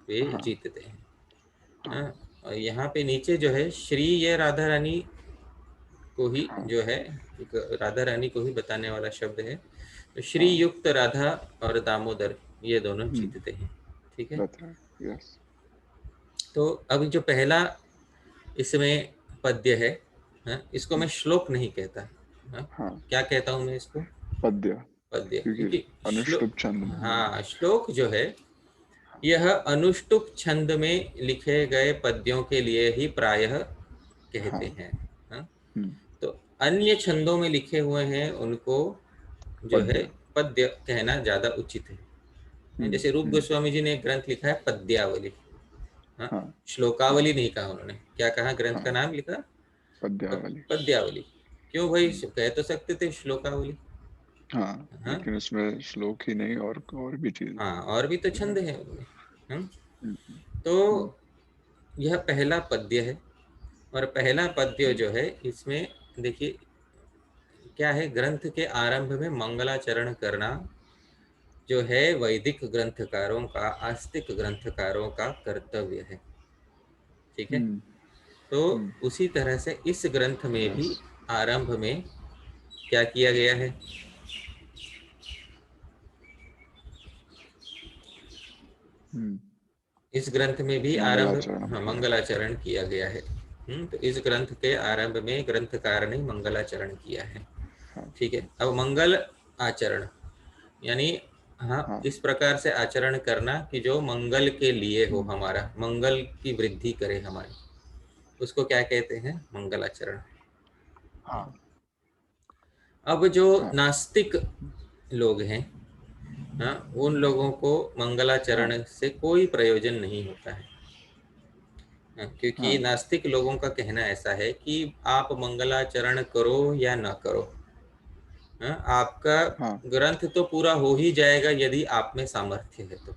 वे हाँ जीतते हैं। हाँ हाँ? और यहाँ पे नीचे जो है श्री, ये राधा रानी को ही हाँ जो है, एक राधा रानी को ही बताने वाला शब्द है। तो श्री हाँ। युक्त राधा और दामोदर ये दोनों जीतते हैं। ठीक है। That's right. Yes. तो अभी जो पहला इसमें पद्य है, हाँ, इसको मैं श्लोक नहीं कहता। हाँ, हाँ क्या कहता हूँ मैं इसको? पद्य, पद्य। क्योंकि क्योंकि श्लोक, अनुष्टुप छंद में है। हाँ, श्लोक जो है यह अनुष्टुप छंद में लिखे गए पद्यों के लिए ही प्रायः कहते हाँ। हैं। हाँ? तो अन्य छंदों में लिखे हुए हैं उनको जो है पद्य। पद्य कहना ज्यादा उचित है। जैसे रूप गोस्वामी जी ने एक ग्रंथ लिखा है पद्यावली। हाँ? हाँ श्लोकावली नहीं कहा उन्होंने, क्या कहा? ग्रंथ का हाँ नाम लिखा पद्यावली। पद्यावली। क्यों भाई, कह तो सकते थे श्लोकावली। हाँ हाँ, लेकिन उसमें श्लोक ही नहीं और भी चीज हाँ, और भी तो है। छंद है उनमें। हाँ? हम्म, हम्म, तो यह पहला पद्य है और पहला पद्य जो है इसमें देखिए क्या है, ग्रंथ के आरंभ में मंगलाचरण करना जो है वैदिक ग्रंथकारों का, आस्तिक ग्रंथकारों का कर्तव्य है। ठीक है। हम्म, तो उसी तरह से इस ग्रंथ में भी यस। आरंभ में क्या किया गया है? इस ग्रंथ में भी आरंभ, मंगलाचरण हाँ, किया। मंगलाचरण किया गया है। तो इस ग्रंथ के आरंभ में ग्रंथकार ने मंगलाचरण किया है। हाँ ठीक है। अब मंगल आचरण यानी, हाँ, हाँ इस प्रकार से आचरण करना कि जो मंगल के लिए हो, हम्म, हमारा मंगल की वृद्धि करे हमारी, उसको क्या कहते हैं? मंगलाचरण। हाँ अब जो हाँ नास्तिक लोग हैं, हाँ, उन लोगों को हाँ मंगलाचरण से कोई प्रयोजन नहीं होता है। हाँ, क्योंकि हाँ नास्तिक लोगों का कहना ऐसा है कि आप मंगलाचरण करो या ना करो, हाँ, आपका हाँ ग्रंथ तो पूरा हो ही जाएगा यदि आप में सामर्थ्य है तो।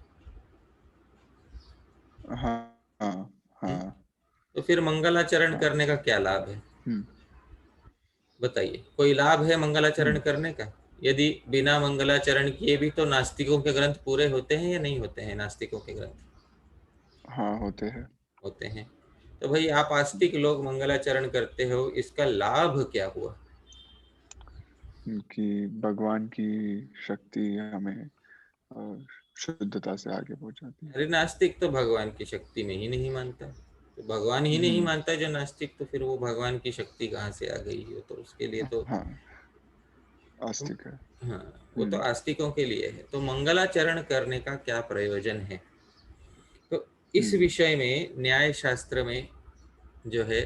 हाँ हाँ हम्म, हाँ तो फिर मंगलाचरण हाँ। करने का क्या लाभ है? हम्म, बताइए, कोई लाभ है मंगलाचरण हम्म, करने का? यदि बिना मंगलाचरण किए भी तो नास्तिकों के ग्रंथ पूरे होते हैं या नहीं होते हैं? नास्तिकों के ग्रंथ हाँ होते हैं। होते हैं। तो भाई आप आस्तिक लोग मंगलाचरण करते हो, इसका लाभ क्या हुआ? कि भगवान की शक्ति हमें शुद्धता से आगे पहुंचाती है। अरे नास्तिक तो भगवान की शक्ति में ही नहीं मानता, तो भगवान ही नहीं हम्म। मानता जो नास्तिक, तो फिर वो भगवान की शक्ति कहाँ से आ गई हो? तो उसके लिए तो हाँ, आस्तिक है। हाँ, वो तो हम्म। आस्तिकों के लिए है। तो मंगलाचरण करने का क्या प्रयोजन है? तो इस हम्म। विषय में न्याय शास्त्र में जो है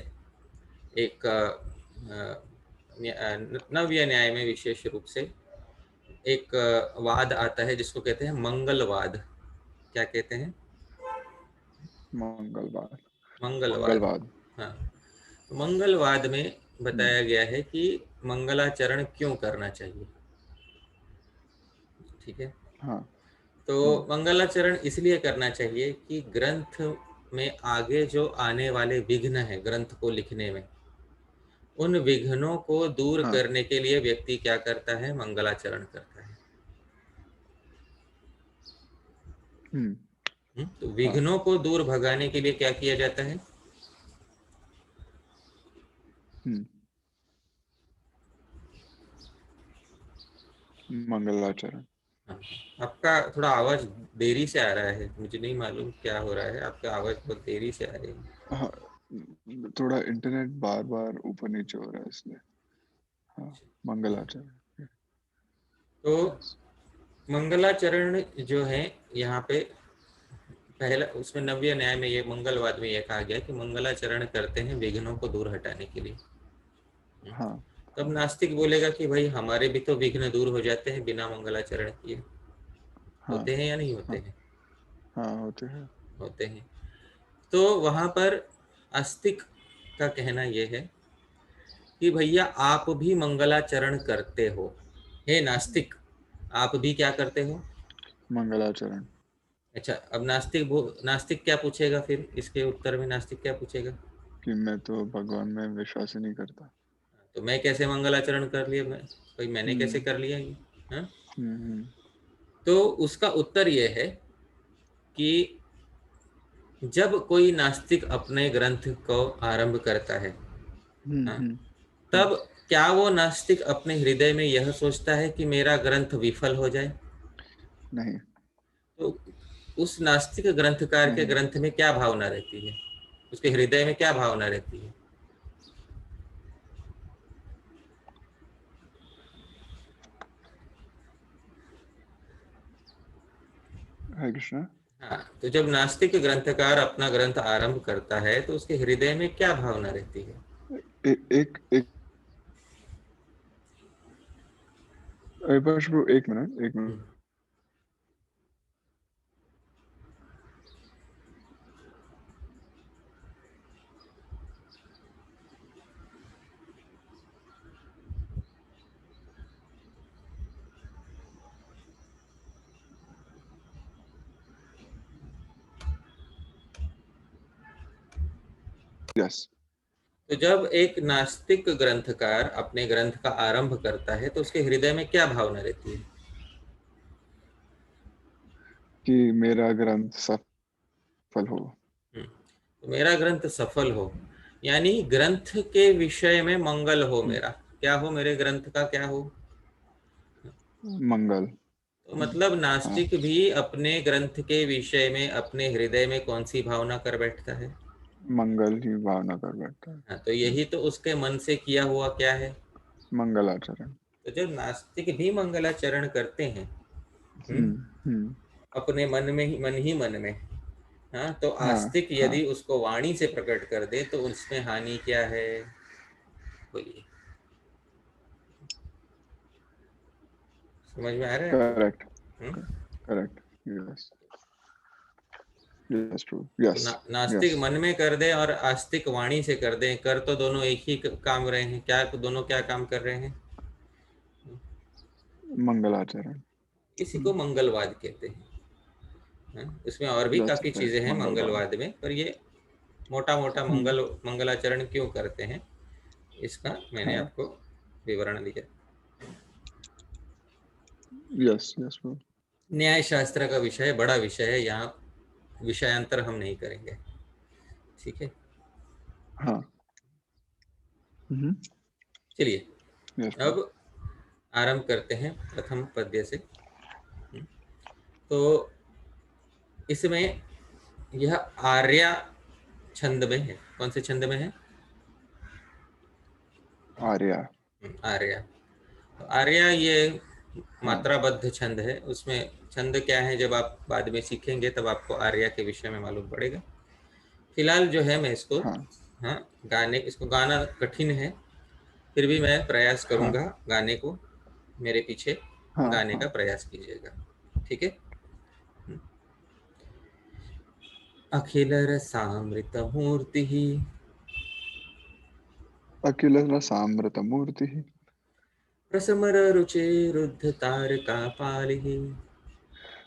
एक नव्य न्याय में विशेष रूप से एक वाद आता है जिसको कहते हैं मंगलवाद। क्या कहते हैं? मंगलवार। मंगलवाद। मंगलवाद। हाँ, तो मंगलवाद में हम्म। बताया गया है कि मंगलाचरण क्यों करना चाहिए। ठीक है। हाँ। तो हम्म। मंगलाचरण इसलिए करना चाहिए कि ग्रंथ में आगे जो आने वाले विघ्न है ग्रंथ को लिखने में, उन विघ्नों को दूर हाँ। करने के लिए व्यक्ति क्या करता है? मंगलाचरण करता है। हम्म। तो हाँ, विघ्नों को दूर भगाने के लिए क्या किया जाता है? हम्म, मंगलाचरण। हाँ, आपका थोड़ा आवाज देरी से आ रहा है, मुझे नहीं मालूम क्या हो रहा है, आपका आवाज बहुत देरी से आ रही है। हाँ, थोड़ा इंटरनेट बार बार ऊपर नीचे हो रहा है इसलिए। हाँ, मंगलाचरण। तो यस। मंगलाचरण जो है यहाँ पे पहला, उसमें नव्य न्याय में ये मंगलवाद में ये कहा गया कि मंगलाचरण करते हैं विघ्नों को दूर हटाने के लिए। हाँ। तब हाँ। नास्तिक बोलेगा कि भाई हमारे भी तो विघ्न दूर हो जाते हैं बिना मंगलाचरण किए। हाँ। होते हैं या नहीं होते हाँ। हैं? हाँ, होते हैं। होते हैं। तो वहां पर आस्तिक का कहना यह है कि भैया आप भी मंगलाचरण करते हो। हे नास्तिक, आप भी क्या करते हो? मंगलाचरण। अच्छा, अब नास्तिक क्या पूछेगा फिर? इसके उत्तर में नास्तिक क्या पूछेगा? कि मैं तो भगवान में विश्वास ही नहीं करता। तो मैं कैसे मंगलाचरण कर लिया? भाई मैंने कैसे हम्म। कर लिया ये? हाँ? हम्म। तो उसका उत्तर यह है कि जब कोई नास्तिक अपने ग्रंथ को आरंभ करता है, हम्म। हाँ, हम्म। हम्म। तब क्या वो नास्तिक अपने हृदय में यह सोचता है कि मेरा ग्रंथ विफल हो जाए? नहीं। तो उस नास्तिक ग्रंथकार के नहीं। ग्रंथ में क्या भावना रहती है? उसके हृदय में क्या भावना रहती है? हरे कृष्णा। हाँ, तो जब नास्तिक ग्रंथकार अपना ग्रंथ आरंभ करता है तो उसके हृदय में क्या भावना रहती है? एक एक बस ब्रो, एक मिनट, एक मिनट। हम्म, यस। तो जब एक नास्तिक ग्रंथकार अपने ग्रंथ का आरंभ करता है तो उसके हृदय में क्या भावना रहती है? कि मेरा ग्रंथ सफल हो। तो मेरा ग्रंथ सफल हो, यानी ग्रंथ के विषय में मंगल हो। हम्म, मेरा क्या हो? मेरे ग्रंथ का क्या हो? मंगल। तो मतलब हाँ, नास्तिक भी अपने ग्रंथ के विषय में अपने हृदय में कौन सी भावना कर बैठता है? मंगल ही भावना कर बैठता है। हाँ, तो यही तो उसके मन से किया हुआ क्या है? मंगलाचरण। तो जब नास्तिक भी मंगलाचरण करते हैं, हम्म, हम्म। हम्म। अपने मन ही मन में, हाँ, तो हाँ। आस्तिक हाँ, यदि उसको वाणी से प्रकट कर दे तो उसमें हानि क्या है? बोलिए, समझ में आ रहा है आपको? करेक्ट। हम्म? करेक्ट। यस। Yes, true. तो यस। नास्तिक यस। मन में कर दे और आस्तिक वाणी से कर दे, कर तो दोनों एक ही काम रहे हैं। क्या दोनों क्या काम कर रहे हैं? मंगलाचरण। इसी को मंगलवाद कहते हैं। हाँ? इसमें और भी दैट्स काफी चीजें राइट, हैं मंगलवार। मंगलवाद में, पर ये मोटा मोटा हम्म। मंगलाचरण क्यों करते हैं इसका मैंने हाँ। आपको विवरण दिया। Yes, yes bro. न्याय शास्त्र का विषय बड़ा विषय है, यहाँ विषयांतर हम नहीं करेंगे। ठीक है। हाँ। चलिए यस। अब आरंभ करते हैं प्रथम पद्य से। तो इसमें यह आर्या छंद में है। कौन से छंद में है? आर्या। आर्या। तो आर्या ये हाँ। मात्राबद्ध छंद है। उसमें छंद क्या है जब आप बाद में सीखेंगे तब आपको आर्या के विषय में मालूम पड़ेगा। फिलहाल जो है मैं इसको, हाँ। हाँ, इसको गाना कठिन है, फिर भी मैं प्रयास हाँ। करूंगा गाने को। मेरे पीछे हाँ। गाने हाँ। का प्रयास कीजिएगा, ठीक है। अखिल रसामृत मूर्ति अखिल रसामृतमूर्तिः प्रसमर रुचिरुद्ध तारका पालिः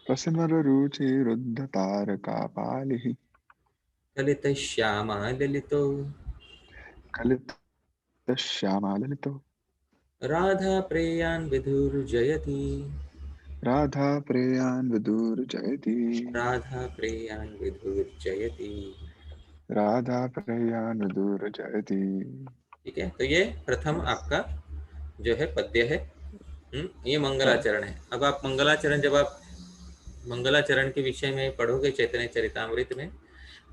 प्रसमररुचिरुद्धतारकापालिः ललित श्यामा ललितो कलितश्यामाललितो राधा प्रेयान् विधुर्जयति राधा प्रेयान् विदुर्जयति राधा प्रेयान् विधुर्जयति। राधा प्रेयान् विदुर्जयति। ठीक है, तो ये प्रथम आपका जो है पद्य है। ये हाँ। मंगलाचरण है। अब आप मंगलाचरण, जब आप मंगलाचरण के विषय में पढ़ोगे चैतन्य चरितामृत में,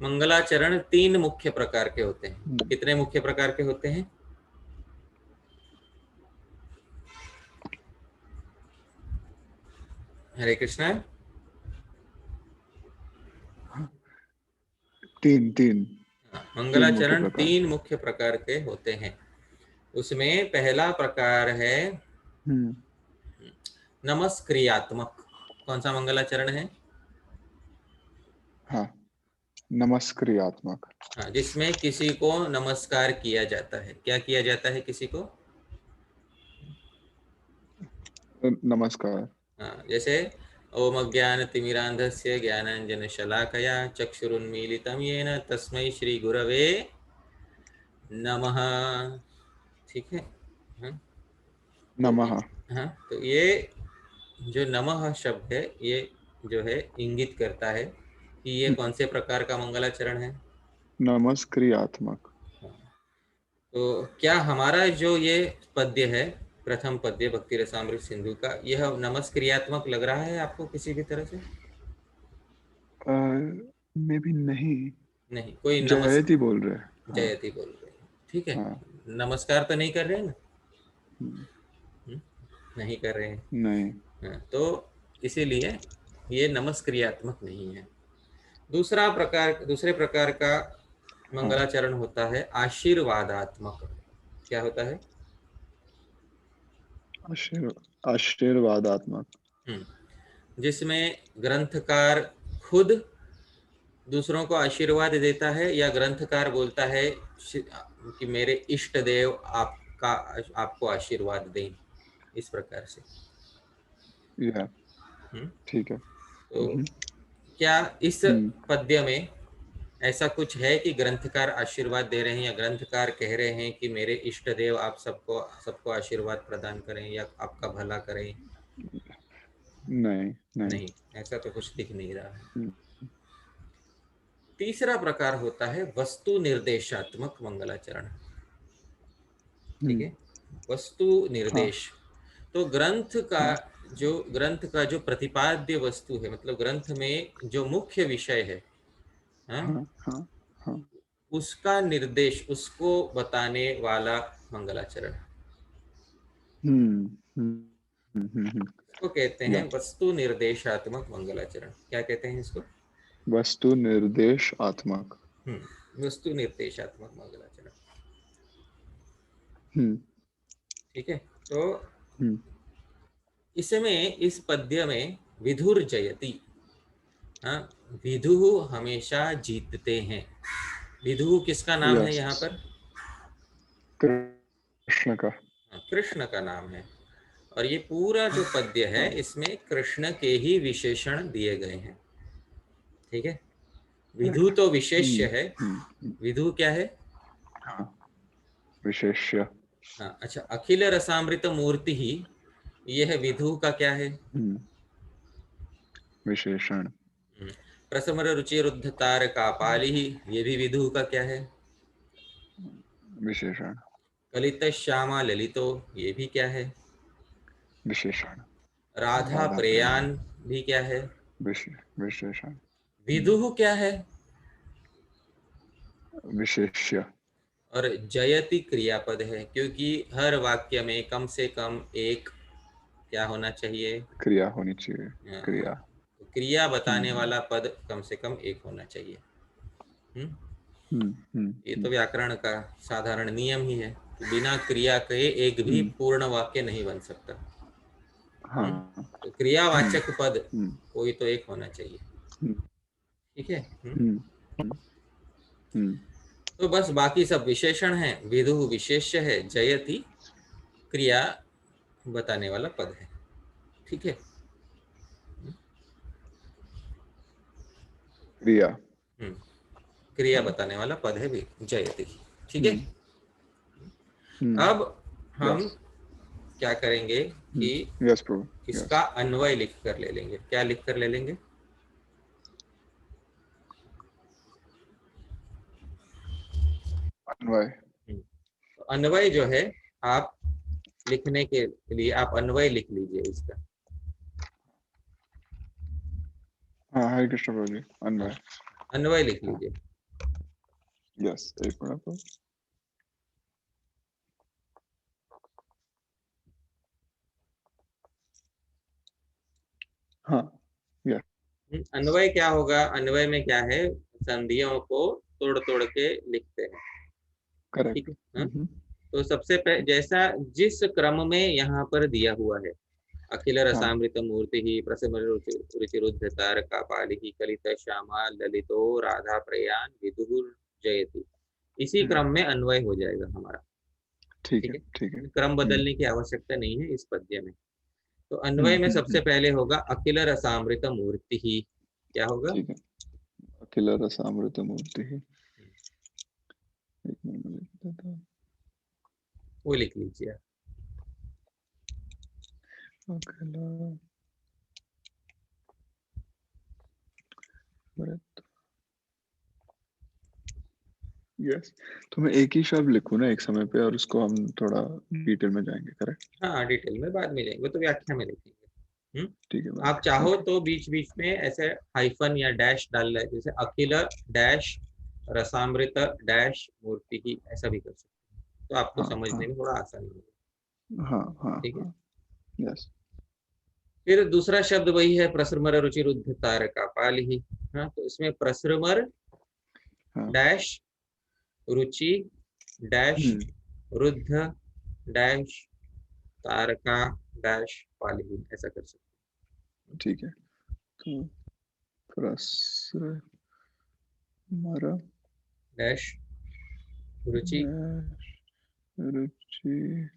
मंगलाचरण 3 मुख्य प्रकार के होते हैं। कितने मुख्य प्रकार के होते हैं? हरे कृष्णा। तीन तीन तीन मुख्य मंगलाचरण प्रकार। 3 मुख्य प्रकार के होते हैं। उसमें पहला प्रकार है हम्म। नमस्क्रियात्मक। कौन सा मंगलाचरण है? हाँ। नमस्क्रियात्मक। हाँ, जिसमें किसी को नमस्कार किया जाता है। क्या किया जाता है किसी को? नमस्कार। हाँ, जैसे ओम अज्ञानतिमिरान्धस्य ज्ञानाञ्जनशलाकया चक्षुरुन्मीलितं येन तस्मै श्री गुरवे नमः। ठीक है। हाँ, तो नमः। हाँ, तो ये जो नमः शब्द है, ये जो है इंगित करता है कि ये कौन से प्रकार का मंगलाचरण है। नमस्क्रियात्मक। तो क्या हमारा जो ये पद्य है, प्रथम पद्य भक्ति रसामृत सिंधु का, यह नमस्क्रियात्मक लग रहा है आपको किसी भी तरह से? मे भी नहीं। नहीं, कोई जयति बोल रहे हैं। हाँ। जयति बोल रहे हैं, ठीक है। हाँ। नमस्कार तो नहीं कर रहे हैं ना? हम्म, हम्म, नहीं कर रहे हैं। नहीं। हाँ, तो इसीलिए ये नमस्क्रियात्मक नहीं है। दूसरे प्रकार का हाँ। मंगलाचरण होता है आशीर्वादात्मक। क्या होता है? आशीर्वादात्मक। जिसमें ग्रंथकार खुद दूसरों को आशीर्वाद देता है, या ग्रंथकार बोलता है कि मेरे इष्ट देव आपका आपको आशीर्वाद दें, इस प्रकार से। यह हम्म, ठीक है। तो क्या इस हम्म। पद्य में ऐसा कुछ है कि ग्रंथकार आशीर्वाद दे रहे हैं, या ग्रंथकार कह रहे हैं कि मेरे इष्ट देव आप सबको सबको आशीर्वाद प्रदान करें या आपका भला करें? नहीं। नहीं। नहीं, ऐसा तो कुछ दिख नहीं रहा है। हम्म। तीसरा प्रकार होता है वस्तु निर्देशात्मक मंगलाचरण। ठीक है, वस्तु हाँ। निर्देश। तो हाँ। ग्रंथ का जो प्रतिपाद्य वस्तु है, मतलब ग्रंथ में जो मुख्य विषय है, हाँ, हाँ। हाँ। हाँ। उसका निर्देश, उसको बताने वाला मंगलाचरण। हम्म। हम्म। इसको कहते हैं या वस्तु निर्देशात्मक मंगलाचरण। क्या कहते हैं इसको? वस्तु निर्देशात्मक। वस्तु निर्देशात्मक मंगलाचरण। हम्म। ठीक है। तो हम्म। इसमें, इस पद्य में विधुर जयति, हाँ, विधु हमेशा जीतते हैं। विधु किसका नाम है यस। यहाँ पर? कृष्ण का। हाँ, कृष्ण का नाम है। और ये पूरा जो पद्य है, हाँ। इसमें कृष्ण के ही विशेषण दिए गए हैं। ठीक है। विधु करेक्ट। तो विशेष्य है। हम्म। विधु क्या है? हाँ। विशेष्य। हाँ, अच्छा, अखिल रसामृत मूर्ति ही, यह विधु का क्या है? हम्म। विशेषण। प्रसमर रुचि रुद्ध तार का पाली ही, ये भी विधु का क्या है? विशेषण। कलित श्यामा ललितो, ये भी क्या है? विशेषण। राधा राधा प्रेयान प्रयाण। भी क्या है? विशेषण। विदुः क्या है? विशेष्य। और जयति क्रियापद है, क्योंकि हर वाक्य में कम से कम एक क्या होना चाहिए? क्रिया होनी चाहिए। क्रिया। क्रिया बताने हम्म वाला पद कम से कम एक होना चाहिए। हम्म? हम्म हम्म ये तो हम्म व्याकरण का साधारण नियम ही है। बिना क्रिया के एक भी हम्म, पूर्ण वाक्य नहीं बन सकता। हाँ। तो हम्म क्रियावाचक पद हम्म कोई तो एक होना चाहिए। हम्म ठीक है। हम्म हम्म हम्म, तो बस बाकी सब विशेषण है। विदुः विशेष्य है, जयति क्रिया बताने वाला पद है। ठीक है। क्रिया। क्रिया हाँ। बताने वाला पद है भी जयति। ठीक है। हम्म अब हम यस। क्या करेंगे कि यस प्रभु। इसका यस। अन्वय लिख कर ले लेंगे। क्या लिख कर ले लेंगे? अन्वय। तो अन्वय जो है, आप लिखने के लिए आप अन्वय लिख लीजिए इसका। हाँ, हरे कृष्ण प्रभु जी। हाँ, अन्वय। अन्वय लिख हाँ। लीजिए। यस, एक मिनट प्रभु। हाँ। यस। अन्वय क्या होगा? अन्वय में क्या है? संधियों को तोड़ तोड़ के लिखते हैं। ठीक करेक्ट। है। हाँ? तो सबसे पहले जैसा जिस क्रम में यहाँ पर दिया हुआ है, अखिल हाँ। रसामृत मूर्ति ही प्रसम रुचिरुद्ध तारका पाली कलित श्यामा ललितो राधा प्रयान विदुर जयति, इसी क्रम में अन्वय हो जाएगा हमारा। ठीक ठीक है। है। ठीक है। क्रम बदलने की आवश्यकता नहीं है इस पद्य में। तो अन्वय में सबसे हम्म। पहले होगा अखिल रसामृत मूर्ति ही। क्या होगा? ठीक है। अखिल रसामृत मूर्ति ही। एक मिनट में लिख देता हूँ। वो लिख लीजिए। अखिल अमृत। यस। तो मैं एक ही शब्द लिखूं ना एक समय पे, और उसको हम थोड़ा डिटेल में जाएंगे, करेक्ट? हाँ, डिटेल में बाद में जाएंगे, तो व्याख्या में लिखेंगे। ठीक है आप भाई। चाहो ओके। तो बीच बीच में ऐसे हाइफन या डैश डाल रहे, जैसे अखिल डैश रसामृत डैश मूर्ति की, ऐसा भी कर सकते हैं, तो आपको हाँ हाँ समझने में थोड़ा आसानी होगी। हाँ हाँ ठीक है। हाँ। यस। फिर दूसरा शब्द वही है, प्रसृमर रुचिरुद्ध तारका पाली। हाँ, तो इसमें प्रसृमर हाँ। डैश रुचि डैश हम्म रुद्ध डैश तारका डैश पाली, ऐसा कर सकते ठीक है। तो प्रसर मरा हैं। डैश रुचि रुचि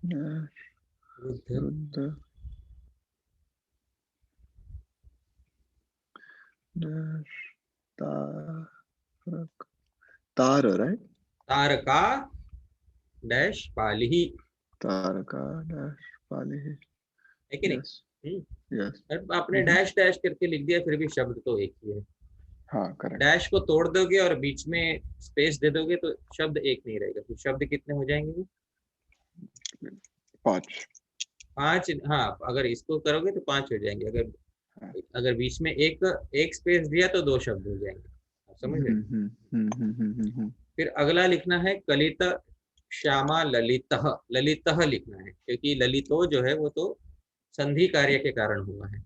रुद्ध रुद्र तारक तार, राइट? तारका डैश पाली, तारका डैश पाली। है कि नहीं? यस। यस। अब आपने डैश डैश करके लिख दिया, फिर भी शब्द तो एक ही है। हाँ, करेक्ट। डैश को तोड़ दोगे और बीच में स्पेस दे दोगे तो शब्द एक नहीं रहेगा। तो शब्द कितने हो जाएंगे वो? 5। 5। हाँ, अगर इसको करोगे तो 5 हो जाएंगे। अगर हाँ। अगर बीच में एक एक स्पेस दिया तो 2 शब्द हो जाएंगे। आप समझ रहे? फिर अगला लिखना है कलित श्यामा ललितः। ललितः लिखना है, क्योंकि ललितो जो है वो तो संधि कार्य के कारण हुआ है।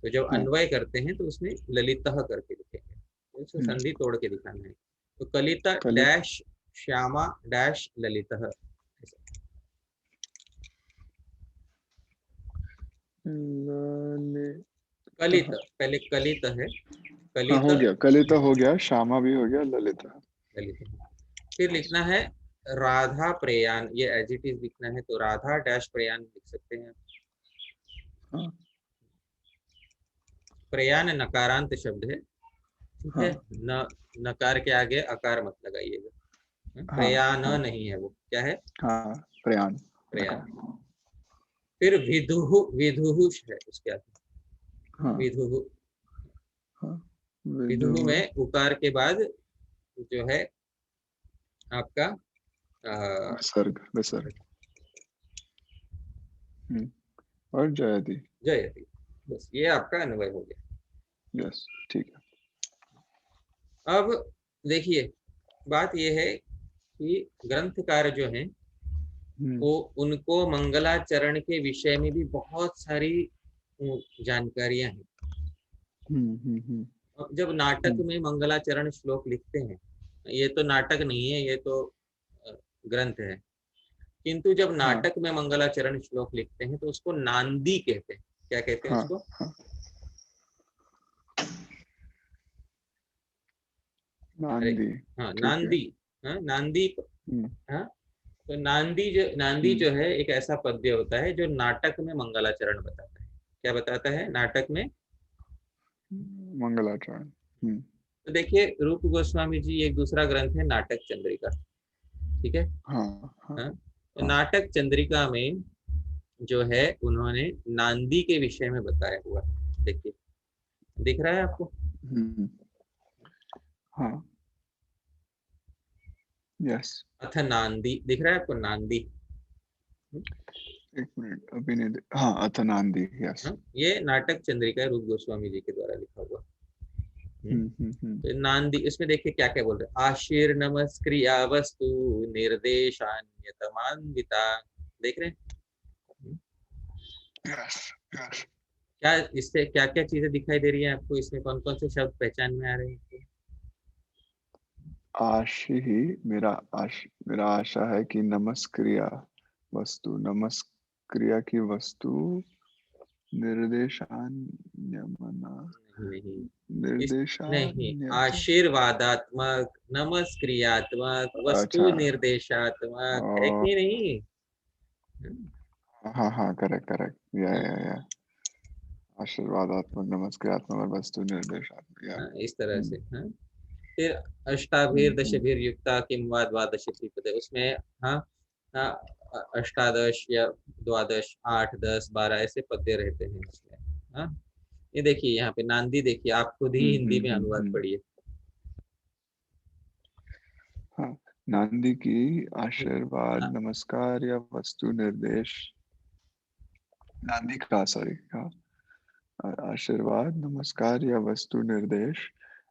तो जब हाँ। अन्वय करते हैं तो उसमें ललितः करके लिखेंगे, तो इसको संधि तोड़ के दिखाना है। तो कलित कलित डैश श्यामा डैश ललितः, ललित। कलित, पहले कलित है, हाँ, कलित हो गया। कलित हो गया, श्यामा भी हो गया, ललित। ललित। फिर लिखना है राधा प्रयान। ये एज इट इज लिखना है, तो राधा डैश प्रयान लिख सकते हैं। हाँ प्रयान नकारांत शब्द है। ठीक है। हाँ न नकार के आगे अकार मत लगाइएगा। हाँ प्रयान हाँ नहीं है वो, क्या है? हाँ। प्रयाण। प्रयान। नकार। फिर विदुहु, विदुहु है उसके आगे। हाँ विदुहु। हाँ। विदुः में उकार के बाद जो है आपका विसर्ग, विसर्ग। और जयति। जयति, बस ये आपका अन्वय हो गया। यस, ठीक है। अब देखिए, बात ये है कि ग्रंथकार जो हैं वो उनको मंगलाचरण के विषय में भी बहुत सारी जानकारियां हैं। जब नाटक में मंगलाचरण श्लोक लिखते हैं, ये तो नाटक नहीं है, ये तो ग्रंथ है, किंतु जब नाटक में मंगलाचरण श्लोक लिखते हैं तो उसको नांदी कहते हैं। क्या कहते हैं उसको? नांदी। हाँ, नांदी। हाँ, नांदी। हाँ, तो नांदी जो है एक ऐसा पद्य होता है जो नाटक में मंगलाचरण बताता है। क्या बताता है नाटक में? मंगलाचरण। तो देखिए, रूप गोस्वामी जी एक दूसरा ग्रंथ है नाटक चंद्रिका, ठीक है। तो नाटक चंद्रिका में जो है उन्होंने नांदी के विषय में बताया हुआ। देखिए, दिख रहा है आपको? हाँ, यस। अथ नांदी दिख रहा है आपको? नांदी, एक मिनट, अभी नहीं। हाँ, अथ नांदी, यस। ये नाटक चंद्रिका रूप गोस्वामी जी के द्वारा लिखा हुआ। तो नांदी, इसमें देखिए क्या क्या बोल रहे हैं। आशीर नमस्क्रिया वस्तु निर्देशान्यतमान्विता। देख रहे हैं? क्या इससे क्या क्या चीजें दिखाई दे रही है आपको? इसमें कौन कौन से शब्द पहचान में आ रहे हैं? आशी ही मेरा आशा है कि नमस्क्रिया वस्तु, नमस्क्रिया की वस्तु नहीं, आशीर्वादात्मक, नमस्क्रियात्मक, वस्तु निर्देशात्मक है कि नहीं? हाँ, करेक्ट। या आशीर्वादात्मक, नमस्क्रियात्मक और वस्तु निर्देशात्मक, इस तरह से। फिर अष्टाभीर दशभीर युक्ता किम वा द्वादश पदे, उसमें अष्टादश या द्वादश, 8, 10, 12 ऐसे पद्य रहते हैं इसमें। ये देखिए यहाँ पे नांदी, देखिए आप खुद ही हिंदी में अनुवाद पढ़िए। हाँ, नांदी की आशीर्वाद, नमस्कार या वस्तु निर्देश, नांदी का आशीर्वाद, नमस्कार या वस्तु निर्देश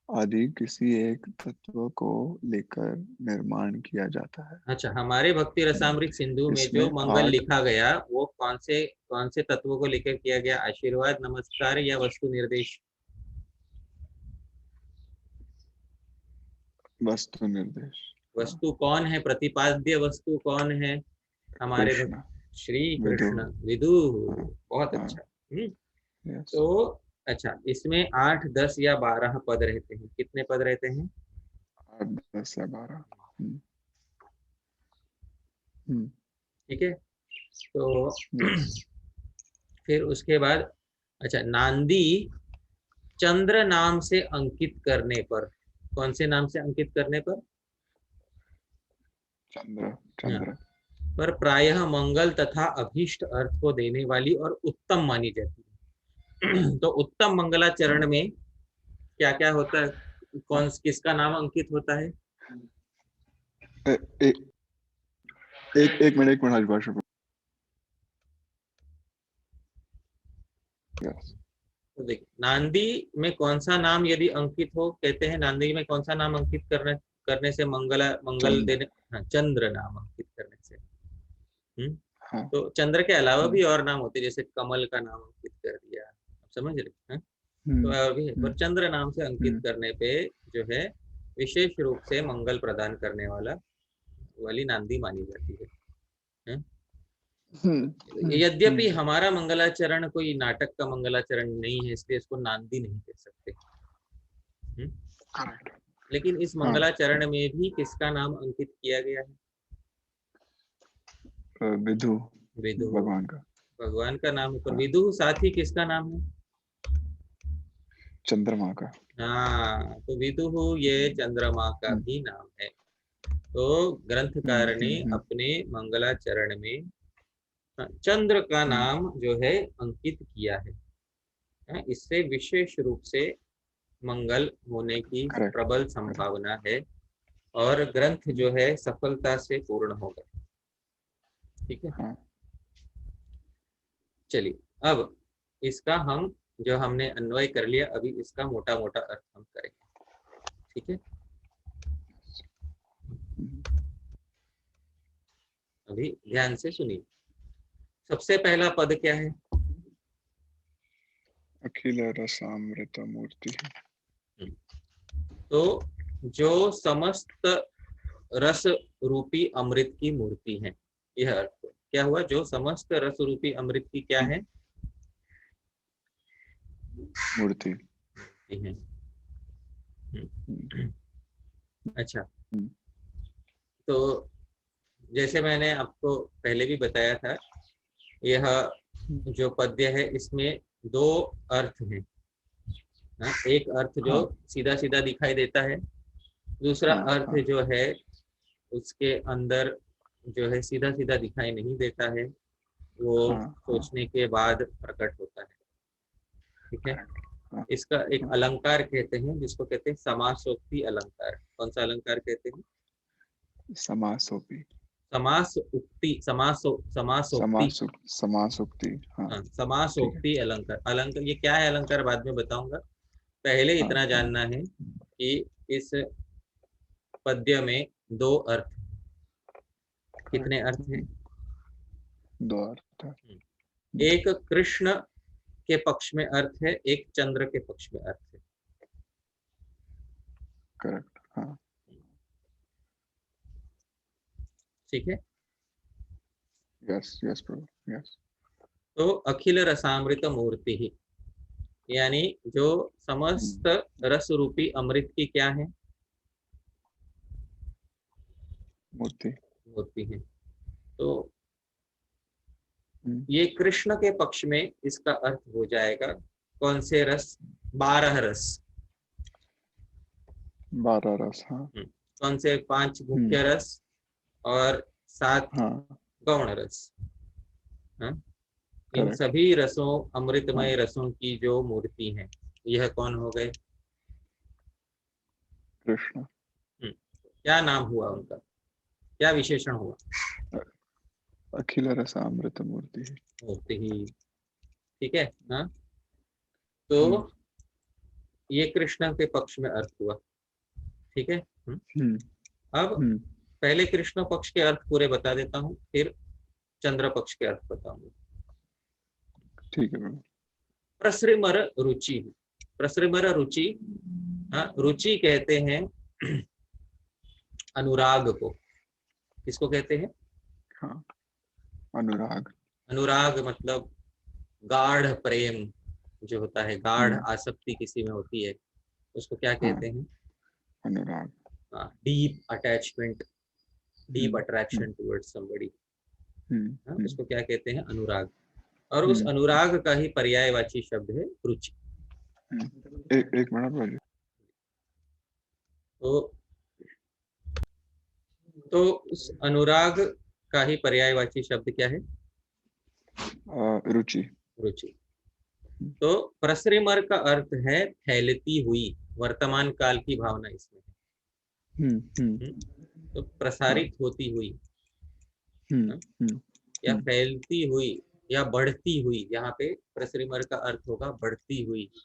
आदि किसी एक तत्व को लेकर निर्माण किया जाता है। अच्छा, हमारे भक्ति रसामृत सिंधु में जो मंगल लिखा गया वो कौन से तत्वों को लेकर किया गया? आशीर्वाद, नमस्कार या वस्तु निर्देश? वस्तु निर्देश। वस्तु कौन है? प्रतिपाद्य वस्तु कौन है? हमारे श्री कृष्ण, विदुः। बहुत अच्छा। तो अच्छा, इसमें 8, 10 या 12 पद रहते हैं। कितने पद रहते हैं? 8, 10 या 12। ठीक है। तो फिर उसके बाद अच्छा, नांदी चंद्र नाम से अंकित करने पर, कौन से नाम से अंकित करने पर? चंद्र पर प्रायः मंगल तथा अभीष्ट अर्थ को देने वाली और उत्तम मानी जाती है। तो उत्तम मंगलाचरण में क्या क्या होता है? किसका नाम अंकित होता है? एक मिनट हरिभाषा। तो देखिए, नांदी में कौन सा नाम यदि अंकित हो, कहते हैं नांदी में कौन सा नाम अंकित करने से मंगल देने? चंद्र नाम अंकित करने से। तो चंद्र के अलावा भी और नाम होते हैं, जैसे कमल का नाम अंकित कर दिया, आप समझ रहे हैं? तो और भी है, पर चंद्र नाम से अंकित करने पे जो है विशेष रूप से मंगल प्रदान करने वाली नांदी मानी जाती है। यद्यपि हमारा मंगलाचरण कोई नाटक का मंगलाचरण नहीं है, इसलिए इसको नांदी नहीं कह सकते। लेकिन इस मंगलाचरण में भी किसका नाम अंकित किया गया है? विदुः, भगवान का नाम है। पर विदुः साथ ही किसका नाम है? चंद्रमा का। हाँ, तो विदुः ये चंद्रमा का भी नाम है। तो ग्रंथकार ने अपने मंगलाचरण में चंद्र का नाम जो है अंकित किया है। इससे विशेष रूप से मंगल होने की करेक्ट प्रबल करेक्ट संभावना है और ग्रंथ जो है सफलता से पूर्ण होगा। ठीक है, हाँ चलिए अब इसका हम जो हमने अन्वय कर लिया, अभी इसका मोटा मोटा अर्थ हम करेंगे। ठीक है, हम्म, अभी ध्यान से सुनिए। सबसे पहला पद क्या है? अखिल रसामृत मूर्ति तो जो समस्त रस रूपी अमृत की मूर्ति है, यह अर्थ क्या हुआ? जो समस्त रस रूपी अमृत की क्या है? मूर्ति है। हम्म, अच्छा, हम्म, तो जैसे मैंने आपको पहले भी बताया था, यह जो पद्य है इसमें दो अर्थ हैं। हाँ, एक अर्थ जो हाँ सीधा सीधा दिखाई देता है, दूसरा हाँ अर्थ हाँ जो है उसके अंदर जो है सीधा सीधा दिखाई नहीं देता है, वो हाँ हाँ सोचने के बाद प्रकट होता है। ठीक है, करेक्ट हाँ इसका एक हाँ अलंकार कहते हैं जिसको कहते हैं समासोक्ति अलंकार। कौन सा अलंकार कहते हैं? समासोपी समास उक्ति, समासोक्ति। समासोक्ति हाँ हाँ, ठीक है समासोक्ति अलंकार। अलंकार ये क्या है? अलंकार बाद में बताऊंगा, पहले हाँ इतना हाँ जानना है कि इस पद्य में दो अर्थ, कितने करेक्ट अर्थ हैं? दो अर्थ है एक कृष्ण के पक्ष में अर्थ है, एक चंद्र के पक्ष में अर्थ है। करेक्ट हाँ ठीक है, यस यस प्रभु यस तो अखिल रसामृत मूर्ति ही, यानी जो समस्त रस रूपी अमृत की क्या है? मूर्ति मूर्ति है। तो हम्म, ये कृष्ण के पक्ष में इसका अर्थ हो जाएगा कौन से रस? 12 रस। 12 रस हाँ कौन से? 5 मुख्य रस और 7 हाँ गौण रस। हाँ? इन करेक्ट सभी रसों, हाँ अमृतमय रसों की जो मूर्ति है, यह कौन हो गए? कृष्ण क्या नाम हुआ उनका? क्या विशेषण हुआ? अखिल रसामृत मूर्ति मूर्ति ही। ठीक है। हाँ, हम्म तो ये कृष्ण के पक्ष में अर्थ हुआ। ठीक है। हम्म अब हम्म पहले कृष्ण पक्ष के अर्थ पूरे बता देता हूँ, फिर चंद्र पक्ष के अर्थ बताऊंगा। ठीक है प्रभु प्रसृमर रुचि। प्रसृमर रुचि, हाँ, रुचि कहते हैं अनुराग को। किसको कहते हैं? हाँ अनुराग अनुराग मतलब गाढ़ प्रेम जो होता है, गाढ़ हम्म आसक्ति किसी में होती है, उसको क्या हाँ कहते हैं? अनुराग डीप अटैचमेंट, डीप हम्म हम्म अट्रैक्शन टुवर्ड्स समबडी, हम्म उसको क्या कहते हैं? अनुराग। और उस हम्म अनुराग का ही पर्यायवाची शब्द है रुचि। एक मिनट प्रभु तो उस अनुराग का ही पर्यायवाची शब्द क्या है? रुचि रुचि। तो प्रसरिमर का अर्थ है फैलती हुई, वर्तमान काल की भावना इसमें है। तो हाँ प्रसारित होती हुई, हम्म है? हम्म या फैलती हुई या बढ़ती हुई, यहाँ पे प्रसरिमर का अर्थ होगा बढ़ती हुई। है?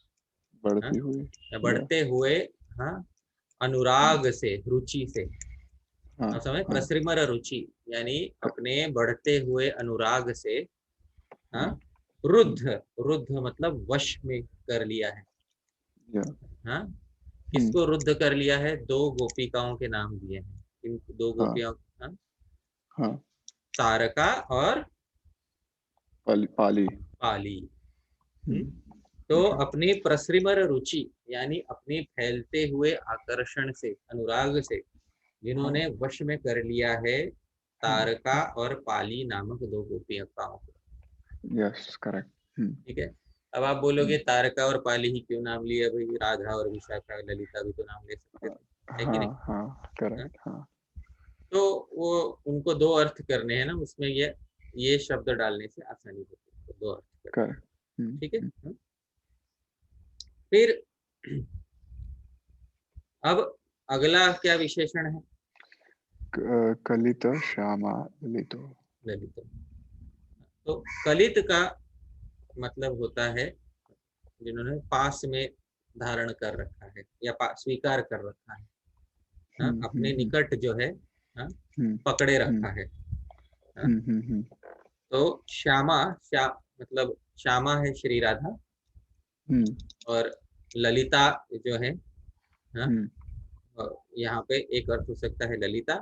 बढ़ती हुई या या बढ़ते हुए। हाँ, अनुराग से, रुचि से। हाँ आप समझ, हाँ प्रसरिमर रुचि यानी अपने बढ़ते हुए अनुराग से, हाँ, हाँ रुद्ध, रुद्ध मतलब वश में कर लिया है। या हाँ, किसको रुद्ध कर लिया है? दो गोपिकाओं के नाम दिए हैं। इन दो हाँ गोपियों, हाँ, हाँ तारका और पाली पाली। हम्म? तो ठीक है अपनी प्रसरिमर रुचि यानी अपनी फैलते हुए आकर्षण से, अनुराग से, हाँ जिन्होंने वश में कर लिया है हाँ तारका और पाली नामक दो गोपिकाओं को। यस करेक्ट ठीक है। अब आप बोलोगे तारका और पाली ही क्यों नाम लिया भाई? राधा और विशाखा ललिता भी तो नाम ले सकते थे, है कि हाँ नहीं? हाँ हाँ? करेक्ट हाँ तो वो उनको दो अर्थ करने हैं ना, उसमें ये शब्द डालने से आसानी होती है, तो दो अर्थ करने। करेक्ट ठीक है। हाँ? फिर अब अगला क्या विशेषण है? कलित श्यामा ललितो। ललित। तो कलित का मतलब होता है जिन्होंने पास में धारण कर रखा है या स्वीकार कर रखा है, हाँ, अपने निकट जो है, हाँ, पकड़े रखा है, हाँ? तो श्यामा, मतलब श्यामा है श्री राधा, और ललिता जो है, हाँ, यहाँ पे एक अर्थ हो सकता है ललिता,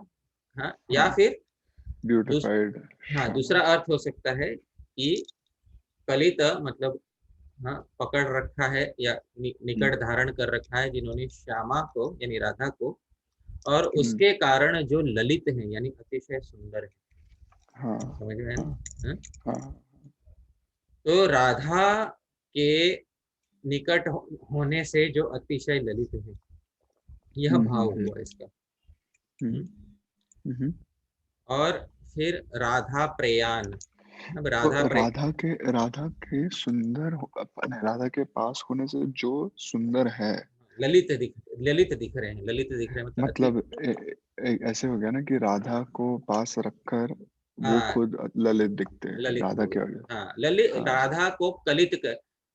हाँ, या फिर ब्यूटिफाइड हाँ, श्यामा। दूसरा अर्थ हो सकता है कि कलित मतलब, हाँ, पकड़ रखा है या निकट धारण कर रखा है जिन्होंने श्यामा को यानी राधा को, और उसके कारण जो ललित है यानी अतिशय सुंदर है। हाँ, समझ में आया ना? हाँ, तो राधा के निकट होने से जो अतिशय ललित है, यह भाव हुआ इसका। और फिर राधा प्रयाण, अब तो राधा के सुंदर राधा के पास होने से जो सुंदर है, ललित दिख रहे हैं, ललित दिख रहे हैं मतलब ऐसे हो गया ना कि राधा को पास रखकर वो हाँ, खुद ललित दिखते हैं ललित राधा हो के गए। आगे। हाँ, हाँ, राधा को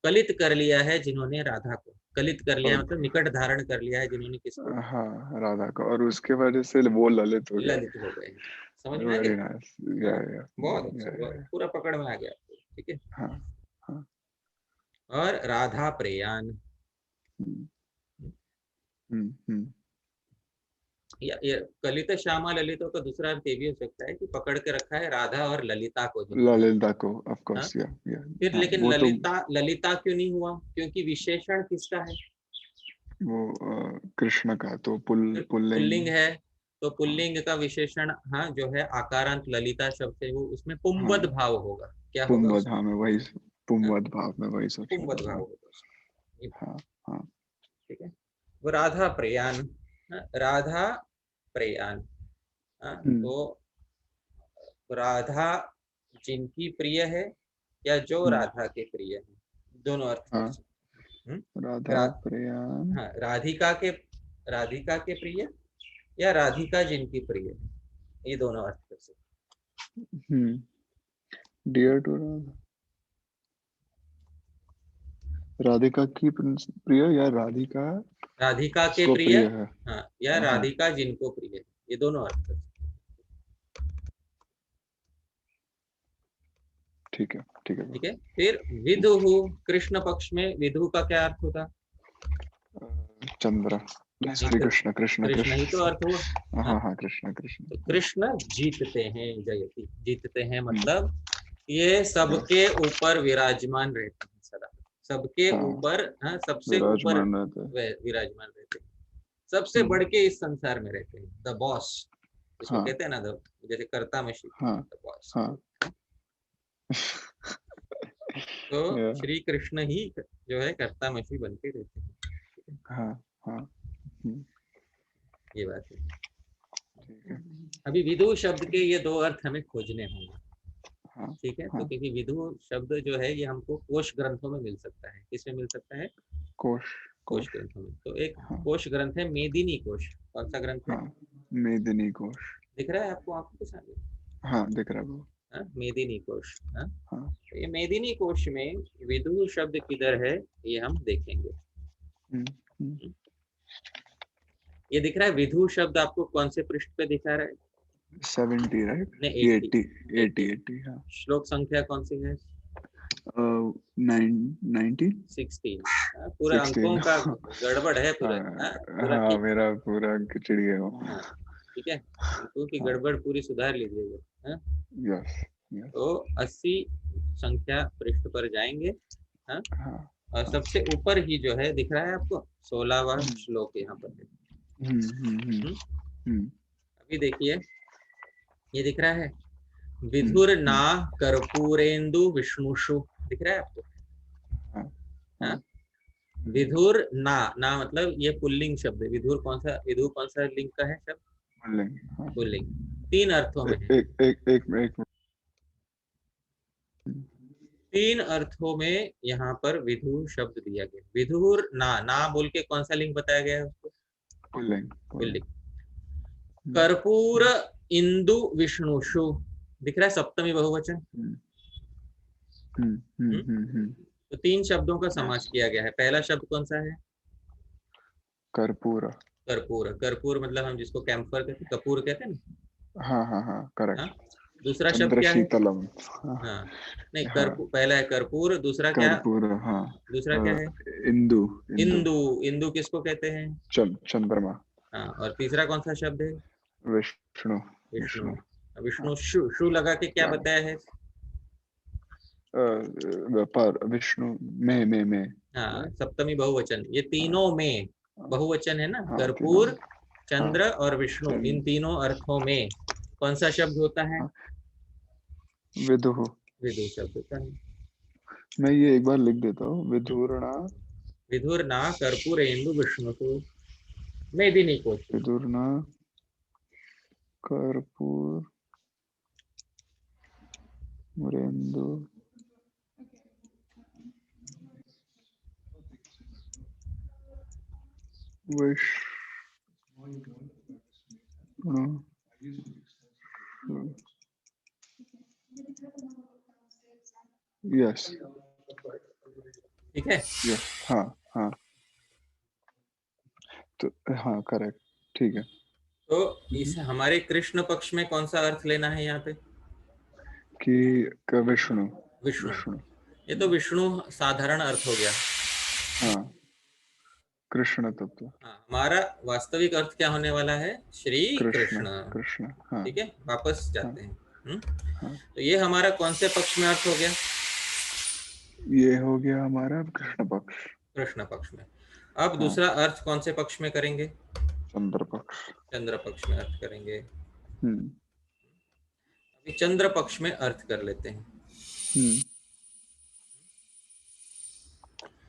कलित कर लिया है जिन्होंने राधा को कलित कर लिया, और मतलब निकट धारण कर लिया है जिन्होंने किसको? हाँ, राधा का, और उसके वजह से वो ललित हो गया। ललित हो गए हैं। समझ में आ वेरी गया? नाइस। हाँ, या बहुत अच्छा, बहुत पूरा पकड़ में आ गया आपको, ठीक है। हाँ, हाँ। और राधा प्रयाण, हम्म, हम्म, ये कलित श्यामा ललितों का दूसरा अर्थ ये भी हो सकता है कि पकड़ के रखा है राधा और ललिता को जिन्होंने, ललिता को, ऑफ हाँ? कोर्स। या फिर हाँ, लेकिन वो तो ललिता क्यों नहीं हुआ? क्योंकि विशेषण किसका है? वो कृष्ण का, तो पुल्लिंग। पुल्लिंग है, तो हाँ, पुल्लिंग का विशेषण, हाँ, जो है आकारांत ललिता शब्द है, वो उसमें पुंवद हाँ, भाव होगा। क्या होगा पुंवद, उसमें? हाँ, मैं वही हाँ, पुंवद भाव में वही सोच रहा पुंवद था। भाव हाँ, होगा उसमें, ये हाँ, हाँ। ठीक है। वो राधा प्रयाण, हाँ, राधा प्रयाण, हाँ, हम्म, तो राधा जिनकी प्रिय है या जो हम्म, राधा के प्रिय है, दोनों अर्थ कर हाँ, सकते हैं। राधा प्रयाण। हाँ, राधिका के प्रिय या राधिका जिनकी प्रिय है, ये दोनों अर्थ कर सकते डियर टू राधा, राधिका की प्रिय या राधिका हैं। राधिका के को प्रिय, प्रिय है। हाँ, या हाँ, राधिका जिनको प्रिय है, ये दोनों अर्थ कर सकते ठीक है, ठीक है हैं, bro। ठीक है। फिर विदुहु, कृष्ण पक्ष में विदुहु का क्या अर्थ होता? चंद्र, नहीं, श्री कृष्ण, कृष्ण कृष्ण ही तो कृष्ण। अर्थ हुआ, हाँ? हाँ, हाँ, कृष्ण कृष्ण। तो कृष्ण जीतते हैं, जयति, जीतते हैं हम्म, मतलब ये यस। सबके ऊपर विराजमान रहते हैं सदा, सबके हाँ, ऊपर, हाँ, सबसे ऊपर विराजमान रहता है। विराजमान रहते हैं, सबसे बढ़ हम्म, के इस संसार में रहते हैं, द बॉस जिसको हाँ, कहते हैं ना, जैसे कर्ता मशीन, हाँ, द बॉस। हाँ। तो या, श्री कृष्ण ही जो है कर्ता मशी बन के रहते हैं, ठीक है? हाँ, हाँ। ये बात है। ठीक है। अभी विदु शब्द के ये दो अर्थ हमें खोजने होंगे, हाँ, ठीक है। तो हाँ। क्योंकि विदु शब्द जो है ये हमको कोश ग्रंथों में मिल सकता है, किसमें मिल सकता है? कोश, कोश कोश। ग्रंथों में। तो एक हाँ, कोश ग्रंथ है मेदिनी कोश, कौन सा ग्रंथ है? हाँ, मेदिनी कोश। दिख रहा है आपको आंखों के सामने? हाँ, दिख रहा है वो। हाँ, मेदिनी कोश, हाँ। हाँ। तो ये मेदिनी कोश में विदु शब्द किधर है, ये हम देखेंगे। हम्म, हम्म। ये दिख रहा है विधु शब्द आपको कौन से पृष्ठ पे दिखा रहा है? 70, राइट? ने 80, 80, 80, 80। 80, हाँ। श्लोक संख्या कौन सी है? 90, 16। पूरा 16। अंकों का गड़बड़ है पूरा, हाँ, पूरा हाँ, ठीक, मेरा पूरा खिचड़ी है वो। हाँ, ठीक है। अंकों की हाँ, गड़बड़ पूरी सुधार लीजिएगा, हाँ। Yes, yes. तो 80 संख्या पृष्ठ पर जाएंगे, हाँ। हाँ, और हाँ। सबसे ऊपर ही जो है दिख रहा है आपको 16वां हम्म, श्लोक यहाँ पर है। हम्म, हम्म, हम्म? हम्म, अभी देखिए, ये दिख रहा है हम्म, विधुर ना कर्पूरेन्दु विष्णुषु, दिख रहा है आपको? हाँ, हाँ, हाँ। विधुर ना, ना मतलब ये पुल्लिंग शब्द है। विधु कौन सा लिंग का है शब्द? बोलेंगे, हाँ। पुल्लिंग। तीन अर्थों में है, एक एक एक एक तीन अर्थों में यहाँ पर विधु शब्द दिया गया। विधुर ना, ना बोल के कौन सा लिंग बताया गया है उसको? Pulling pulling. हम्म, कर्पूर इंदु विष्णुषु, दिख रहा है सप्तमी बहुवचन। हम्म, हम्म, हम्म, हम्म? हम्म, तो 3 शब्दों का yes, समास किया गया है। पहला शब्द कौन सा है? कर्पूर। कर्पूर। कर्पूर मतलब हम जिसको कैम्फर कहते हैं, कपूर कहते हैं ना। हाँ हाँ हाँ, हाँ। करेक्ट। दूसरा शब्द क्या है? चंद्रशीतलम। हाँ हाँ, नहीं, हाँ, कर्पूर पहला है कर्पूर, दूसरा क्या? कर्पूर हाँ। दूसरा अ, क्या है? इंदु। इंदु। इंदु। इंदु किसको कहते हैं? चंद्रमा। हाँ, और तीसरा कौन सा शब्द है? विष्णु। विष्णु। विष्णु। हाँ, विष्णु शु, शु लगा के क्या प्लान। बताया है? पर विष्णु में हाँ, राइट। सप्तमी बहुवचन, ये हाँ तीनों में हाँ बहुवचन है ना। हाँ, तीनों कर्पूर, में। हाँ चंद्र और विष्णु, इन चंद तीनों अर्थों में कौन सा शब्द होता है? हाँ, विदुः। विदु शब्द होता है। मैं ये एक बार लिख देता हूँ, विधुर्णा। विधुर ना कर्पूर इंदु विष्णु को, मैं भी नहीं कोची। विधुर्णा कर्पूर मुरेंदु विष्णु। यस। ठीक है। यस। हाँ हाँ। तो हाँ, करेक्ट। ठीक है। तो इस हमारे कृष्ण पक्ष में कौन सा अर्थ लेना है यहाँ पे? विष्णु। विष्णु। विष्णु। ये तो विष्णु साधारण अर्थ हो गया। हाँ, कृष्ण तत्व। हाँ, हमारा वास्तविक अर्थ क्या होने वाला है? श्री कृष्ण। कृष्ण। कृष्ण हाँ। ठीक है, वापस हाँ जाते हैं। हाँ। तो ये हमारा कौन से पक्ष में अर्थ हो गया? ये हो गया हमारा कृष्ण पक्ष। कृष्ण पक्ष में। अब हाँ, दूसरा अर्थ कौन से पक्ष में करेंगे? चंद्र पक्ष। चंद्र पक्ष में अर्थ करेंगे। हम्म। अभी चंद्र पक्ष में अर्थ कर लेते हैं। हम्म।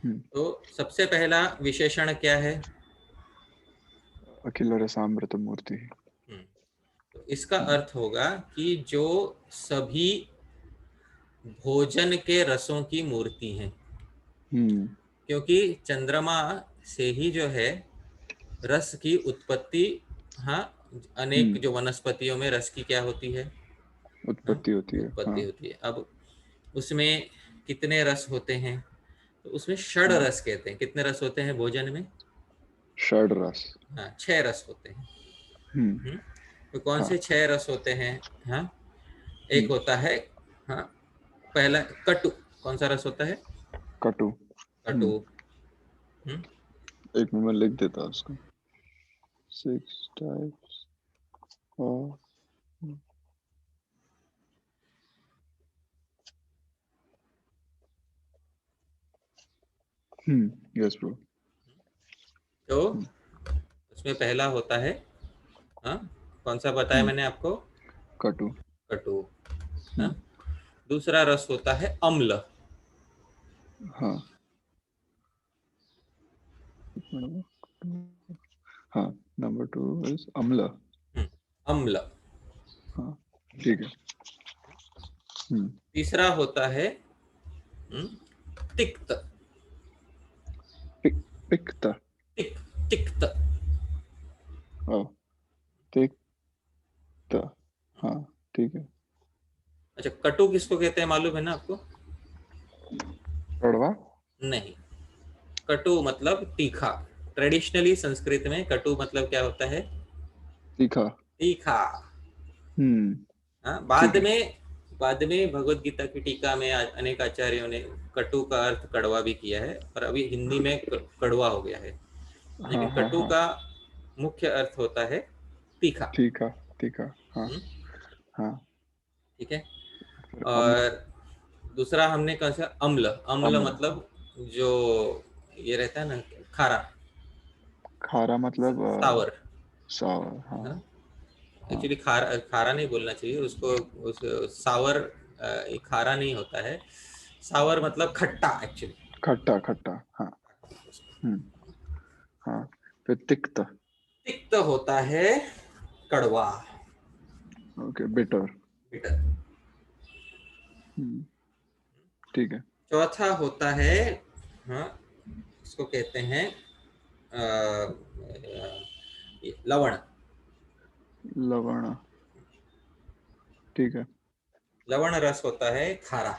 हम्म। तो सबसे पहला विशेषण क्या है? अखिल रसामृत मूर्ति। हम्म, तो इसका हम्म। अर्थ होगा कि जो सभी भोजन के रसों की मूर्ति हैं। हम्म। क्योंकि चंद्रमा से ही जो है रस की उत्पत्ति। हाँ, अनेक हम्म, जो वनस्पतियों में रस की क्या होती है? हाँ, उत्पत्ति होती है उत्पत्ति हाँ। होती है। अब उसमें कितने रस होते हैं? तो उसमें षड हाँ, रस कहते हैं। कितने रस होते हैं भोजन में? षड रस। हाँ, 6 रस होते हैं। हम्म। हम्म, तो कौन हाँ। से 6 रस होते हैं? हाँ, एक हम्म। होता है, हाँ, पहला कटु। कौन सा रस होता है? कटु। कटु। हम्म। हम्म, एक मिनट में लिख देता हूँ उसको। 6 टाइप्स ऑफ। Yes bro. तो उसमें पहला होता है, हाँ, कौन सा बताया हम्म। मैंने आपको? कटु। कटु। हाँ, हम्म। दूसरा रस होता है अम्ल। हाँ। एक मिनट में। हाँ, नंबर 2 इज अम्ल। अम्ल। हाँ, ठीक है। हम्म। तीसरा होता है हम्म, तिक्त। पिक्त। तिक तिक्त। ओ, तिक्त। हाँ, ठीक है। अच्छा, कटु किसको कहते हैं मालूम है ना आपको? कड़वा। नहीं, कटु मतलब तीखा। ट्रेडिशनली संस्कृत में कटु मतलब क्या होता है? तीखा। तीखा। हम्म। हाँ, ठीक है। बाद में भगवत गीता की टीका में अनेक आचार्यों ने कटु का अर्थ कड़वा भी किया है, और अभी हिंदी में कड़वा हो गया है। हाँ लेकिन हाँ कटु हाँ, का मुख्य अर्थ होता है तीखा। तीखा। तीखा। हाँ हम्म, हाँ। ठीक है। फिर अम्ल। और दूसरा हमने कहा था अम्ल। अम्ल अम्ल। मतलब जो ये रहता है ना, खारा। खारा मतलब सावर। सावर हाँ। हाँ एक्चुअली खारा खारा नहीं बोलना चाहिए उसको। उस सावर खारा नहीं होता है। सावर मतलब खट्टा एक्चुअली। खट्टा खट्टा हाँ। हम्म। हाँ, फिर तिक्त। तिक्त होता है कड़वा। Okay, bitter. बिटर। ठीक है। चौथा होता है, हाँ, इसको कहते हैं लवण। लवण, ठीक है। लवण रस होता है खारा,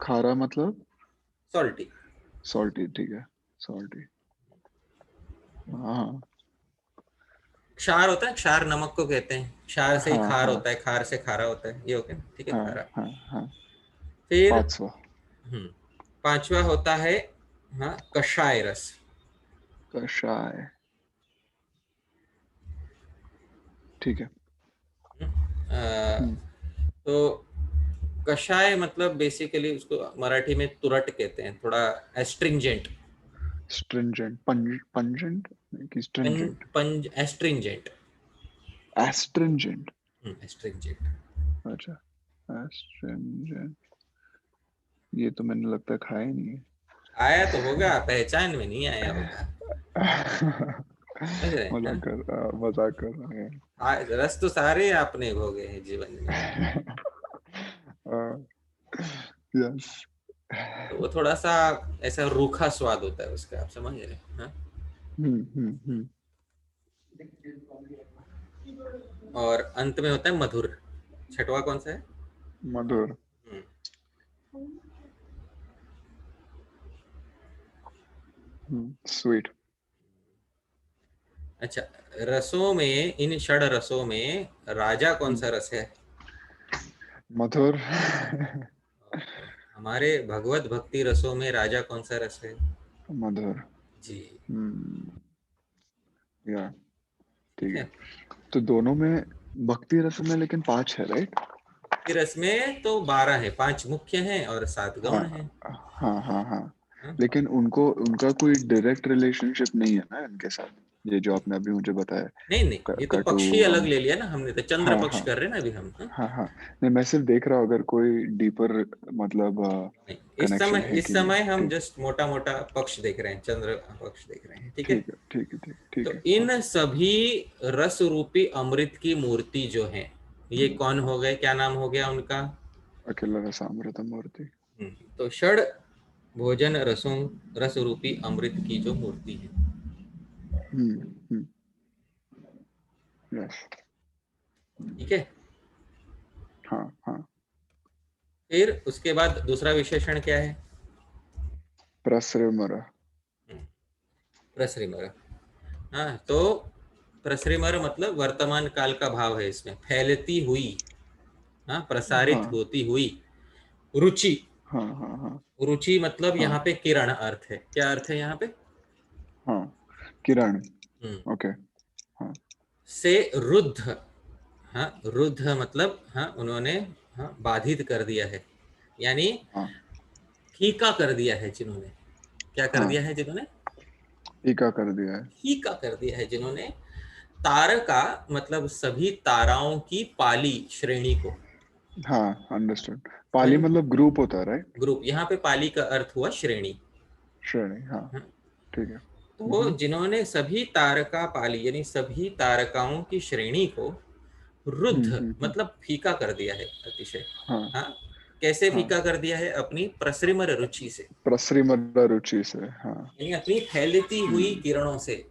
खारा मतलब सॉल्टी। सॉल्टी, ठीक है, सॉल्टी। हाँ क्षार होता है, क्षार नमक को कहते हैं, क्षार से ही हाँ खार हाँ होता है, खार से खारा होता है, ये हो गया, ठीक है, हाँ खारा। हाँ हाँ। फिर 500। पांचवा होता है, हाँ, कषाय रस। कषाय, ठीक है। अ, हम्म, तो कषाय मतलब बेसिकली उसको मराठी में तुरट कहते हैं, थोड़ा एस्ट्रिंजेंट। स्ट्रिंजेंट, पंजेंट कि स्ट्रिंजेंट? पंज एस्ट्रिंजेंट। Astringent, astringent. अच्छा, एस्ट्रिंजेंट। ये तो मैंने लगता है खाया ही नहीं आया तो होगा, पहचान में नहीं आया होगा। है। समझ रहे हैं, हाँ? मजाक कर रहे हैं। रस तो सारे आपने भोगे हैं जीवन में। यस। तो वो थोड़ा सा ऐसा रूखा स्वाद होता है उसका, आप समझ रहे हैं, हाँ? हम्म। और अंत में होता है मधुर। छठवा कौन सा है? मधुर, हम्म, स्वीट। अच्छा। रसों में, इन षड रसों में राजा कौन सा रस है? मधुर। और हमारे भगवत भक्ति रसों में राजा कौन सा रस है? मधुर। जी। हम्म, या, ठीक ठीक है। है। तो दोनों में भक्ति रस में लेकिन 5 है, राइट? भक्ति रस में तो 12 है, 5 मुख्य हैं और 7 हाँ गौण हैं। हाँ। हाँ? लेकिन उनको उनका कोई डायरेक्ट रिलेशनशिप नहीं है ना इनके साथ, ये जो आपने अभी मुझे बताया। नहीं नहीं, ये तो कटु, पक्ष ही अलग हम, ले लिया ना हमने, तो चंद्र हाँ पक्ष हाँ कर रहे हैं ना अभी हम, हाँ? हाँ नहीं, मैं सिर्फ देख रहा हूँ अगर कोई डीपर मतलब नहीं, कनेक्शन है इस कि नहीं। समय हम ठीक, जस्ट मोटा मोटा पक्ष देख रहे हैं, चंद्र पक्ष देख रहे हैं, ठीक है। ठीक है, ठीक है, ठीक, ठीक तो है, हाँ। इन सभी रस रूपी अमृत की मूर्ति जो है, ये कौन हाँ, हो गए, क्या नाम हो गया उनका? अकेला रसामृत मूर्ति। तो षड भोजन रसों, रस रूपी अमृत की जो मूर्ति है। हम्म, यस, ठीक है। हाँ हाँ। फिर उसके बाद दूसरा विशेषण क्या है? प्रसृमर। प्रसरिमर। हाँ, तो प्रसरिमर मतलब वर्तमान काल का भाव है इसमें, फैलती हुई, हाँ, प्रसारित हाँ होती हुई रुचि। हाँ हाँ हाँ रुचि मतलब हाँ यहाँ पे किरण अर्थ है, क्या अर्थ है यहाँ पे? हाँ, किरण, हम्म, ओके, हाँ से रुद्ध। हाँ, रुद्ध मतलब, हाँ, उन्होंने, हाँ, बाधित कर दिया है, यानी हाँ फीका कर दिया है जिन्होंने। क्या कर हाँ, दिया है जिन्होंने? टीका कर दिया है। फीका कर दिया है जिन्होंने तारका, मतलब सभी ताराओं की पाली श्रेणी को। हाँ, अंडरस्टूड। समझ पाली रहे? मतलब ग्रुप होता है, राइट? ग्रुप, यहाँ पे पाली का अर्थ हुआ श्रेणी। श्रेणी, हाँ, हाँ? ठीक है। तो जिन्होंने सभी तारका पाली, यानी सभी तारकाओं की श्रेणी को रुद्ध हम्म, मतलब फीका कर दिया है अतिशय। हाँ हाँ, कैसे हाँ, फीका कर दिया है? अपनी प्रसरिमर रुचि से, प्रसृमर रुचि से, हाँ। यानी अपनी फैलती हुई हम्म, किरणों से।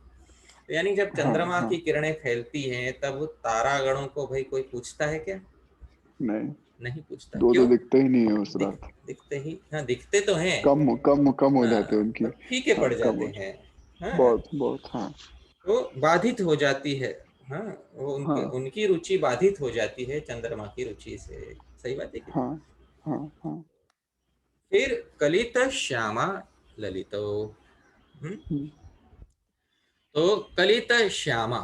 यानी जब हाँ चंद्रमा हाँ, की किरणें फैलती हैं, तब तारागणों को भाई कोई पूछता है क्या? नहीं, नहीं पूछता, दो तो क्यों? दिखते ही नहीं है उस रात। दिखते ही, हाँ, दिखते तो हैं। कम कम कम हो हाँ, जाते हैं उनकी। पर फीके हाँ, पड़ कम जाते हो, हैं। हाँ, बहुत बहुत, हाँ तो बाधित हो जाती है। हाँ, वो उनके, हाँ उनकी रुचि बाधित हो जाती है चंद्रमा की रुचि से। सही बात है कि नहीं? हाँ हाँ हाँ। फिर कलित श्यामा ललितो। हम्म, हम्म, तो कलित श्यामा,